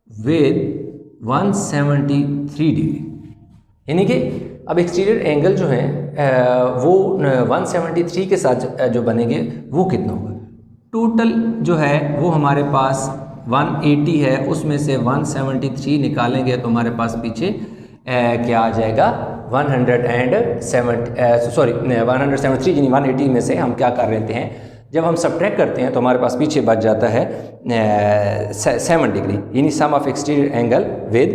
विद 173 डिग्री, यानी कि अब एक्सटीरियर एंगल जो है वो 173 के साथ जो बनेंगे वो कितना होगा। टोटल जो है वो हमारे पास 180 है, उसमें से 173 निकालेंगे तो हमारे पास पीछे क्या आ जाएगा, 173 यानी 180 में से हम क्या कर लेते हैं, जब हम सब्ट्रैक्ट करते हैं तो हमारे पास पीछे बच जाता है 7 डिग्री, यानी सम ऑफ एक्सटीरियर एंगल विद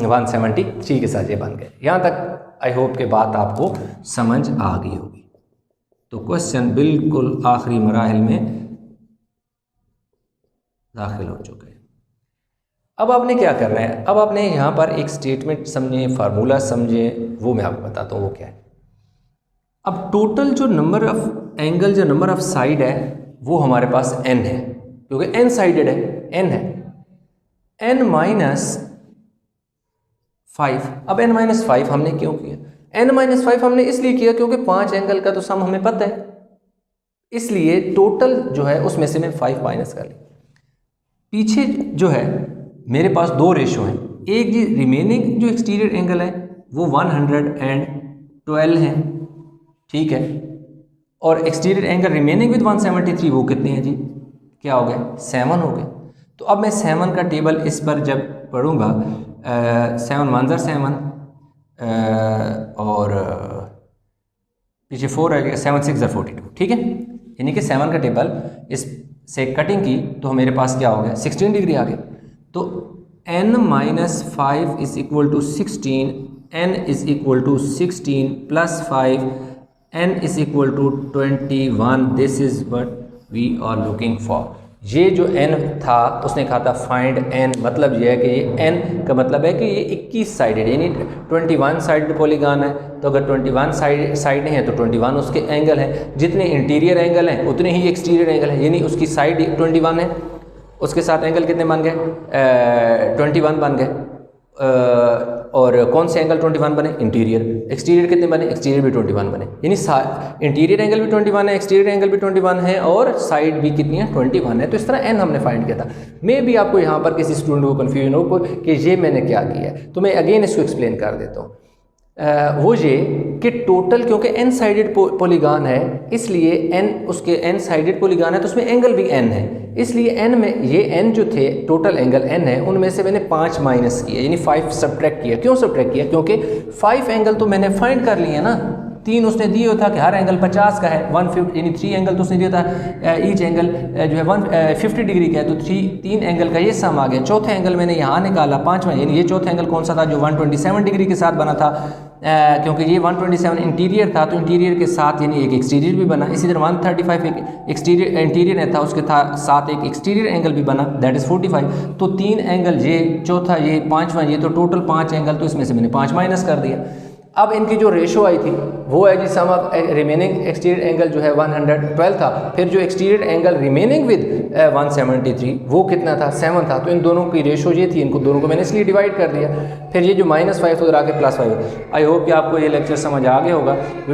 173 के साथ ये बन गए। यहाँ तक आई होप के बात आपको समझ आ गई होगी। तो क्वेश्चन बिल्कुल आखिरी मराहिल में दाखिल हो चुके हैं। अब आपने क्या करना है, अब आपने यहाँ पर एक स्टेटमेंट समझे, फार्मूला समझे, वो मैं आपको बताता हूँ वो क्या है। अब टोटल जो नंबर ऑफ एंगल, जो नंबर ऑफ साइड है वो हमारे पास n है, क्योंकि n साइडेड है, n है, n माइनस 5। अब n माइनस 5 हमने क्यों किया, n माइनस 5 हमने इसलिए किया क्योंकि 5 एंगल का तो सम हमें पता है, इसलिए टोटल जो है उसमें से मैं 5 माइनस कर लिया। पीछे जो है मेरे पास 2 रेशो हैं, एक जी रिमेनिंग जो एक्सटीरियर एंगल है वो 112 है, ठीक है, और एक्सटीरियर एंगल रिमेनिंग विद 173 वो कितने हैं जी, क्या हो गए, 7 हो गए। तो अब मैं 7 का टेबल इस पर जब पढ़ूंगा, 7 1 7 और पीछे 4 आ गया, 7 6 42, ठीक है, यानी कि 7 का टेबल इस से कटिंग की तो मेरे पास क्या हो गया, 16 डिग्री आ गया। तो n minus 5 is equal to 16, n is equal to 16 plus 5, n is equal to 21। This is what we are looking for. ये जो n था उसने कहा था फाइंड n, मतलब ये है कि ये n का मतलब है कि ये 21 साइडेड, यानी 21 साइडेड पॉलीगन है। तो अगर 21 साइड हैं तो 21 उसके एंगल हैं, जितने इंटीरियर एंगल हैं उतने ही एक्सटीरियर एंगल हैं, यानी उसकी साइड 21 है, उसके साथ एंगल कितने बन गए, 21 बन गए। और कौन से एंगल 21 बने, इंटीरियर। एक्सटीरियर कितने बने, एक्सटीरियर भी 21 बने, यानी इंटीरियर एंगल भी 21 है, एक्सटीरियर एंगल भी 21 है और साइड भी कितनी है, 21 है। तो इस तरह n हमने फाइंड किया था। मे भी आपको यहाँ पर किसी स्टूडेंट को कन्फ्यूजन हो कि ये मैंने क्या किया है, तो मैं अगेन इसको एक्सप्लेन कर देता हूँ। वो ये कि टोटल, क्योंकि n साइडेड पॉलीगॉन है इसलिए n उसके n साइडेड पॉलीगॉन है तो उसमें एंगल भी n है, इसलिए n में ये n जो थे टोटल एंगल n है उनमें से मैंने 5 माइनस किया यानी 5 सब्ट्रैक्ट किया। क्यों सब्ट्रैक्ट किया? क्योंकि 5 एंगल तो मैंने फाइंड कर लिए ना, 3 उसने दिए होता कि हर एंगल 50 का है, 150 यानी 3 एंगल तो उसने दिया था, ईच एंगल जो है 150 डिग्री का है, तो 3 एंगल का ये सम आ गया। चौथा एंगल मैंने यहाँ निकाला, पाँचवा, यानी ये चौथा एंगल कौन सा था जो 127 डिग्री के साथ बना था, क्योंकि ये 127 इंटीरियर था तो इंटीरियर के साथ यानी एक एक्सटीरियर भी बना। इसी तरह 135 एक एक्सटीरियर इंटीरियर था, उसके साथ एक एक्सटीरियर एंगल भी बना, दैट इज़ 45। तो 3 एंगल ये, चौथा ये, पाँचवा ये, तो टोटल 5 एंगल, तो इसमें से मैंने 5 माइनस कर दिया। अब इनकी जो रेशो आई थी वो है जी sum of remaining exterior angle जो है 112 था, फिर जो एक्सटीरियर एंगल रिमेनिंग विद 173 वो कितना था, 7 था। तो इन दोनों की रेशो ये थी, इनको दोनों को मैंने इसलिए डिवाइड कर दिया। फिर ये जो -5 उधर आके +5। आई होप कि आपको ये लेक्चर समझ आ गया होगा।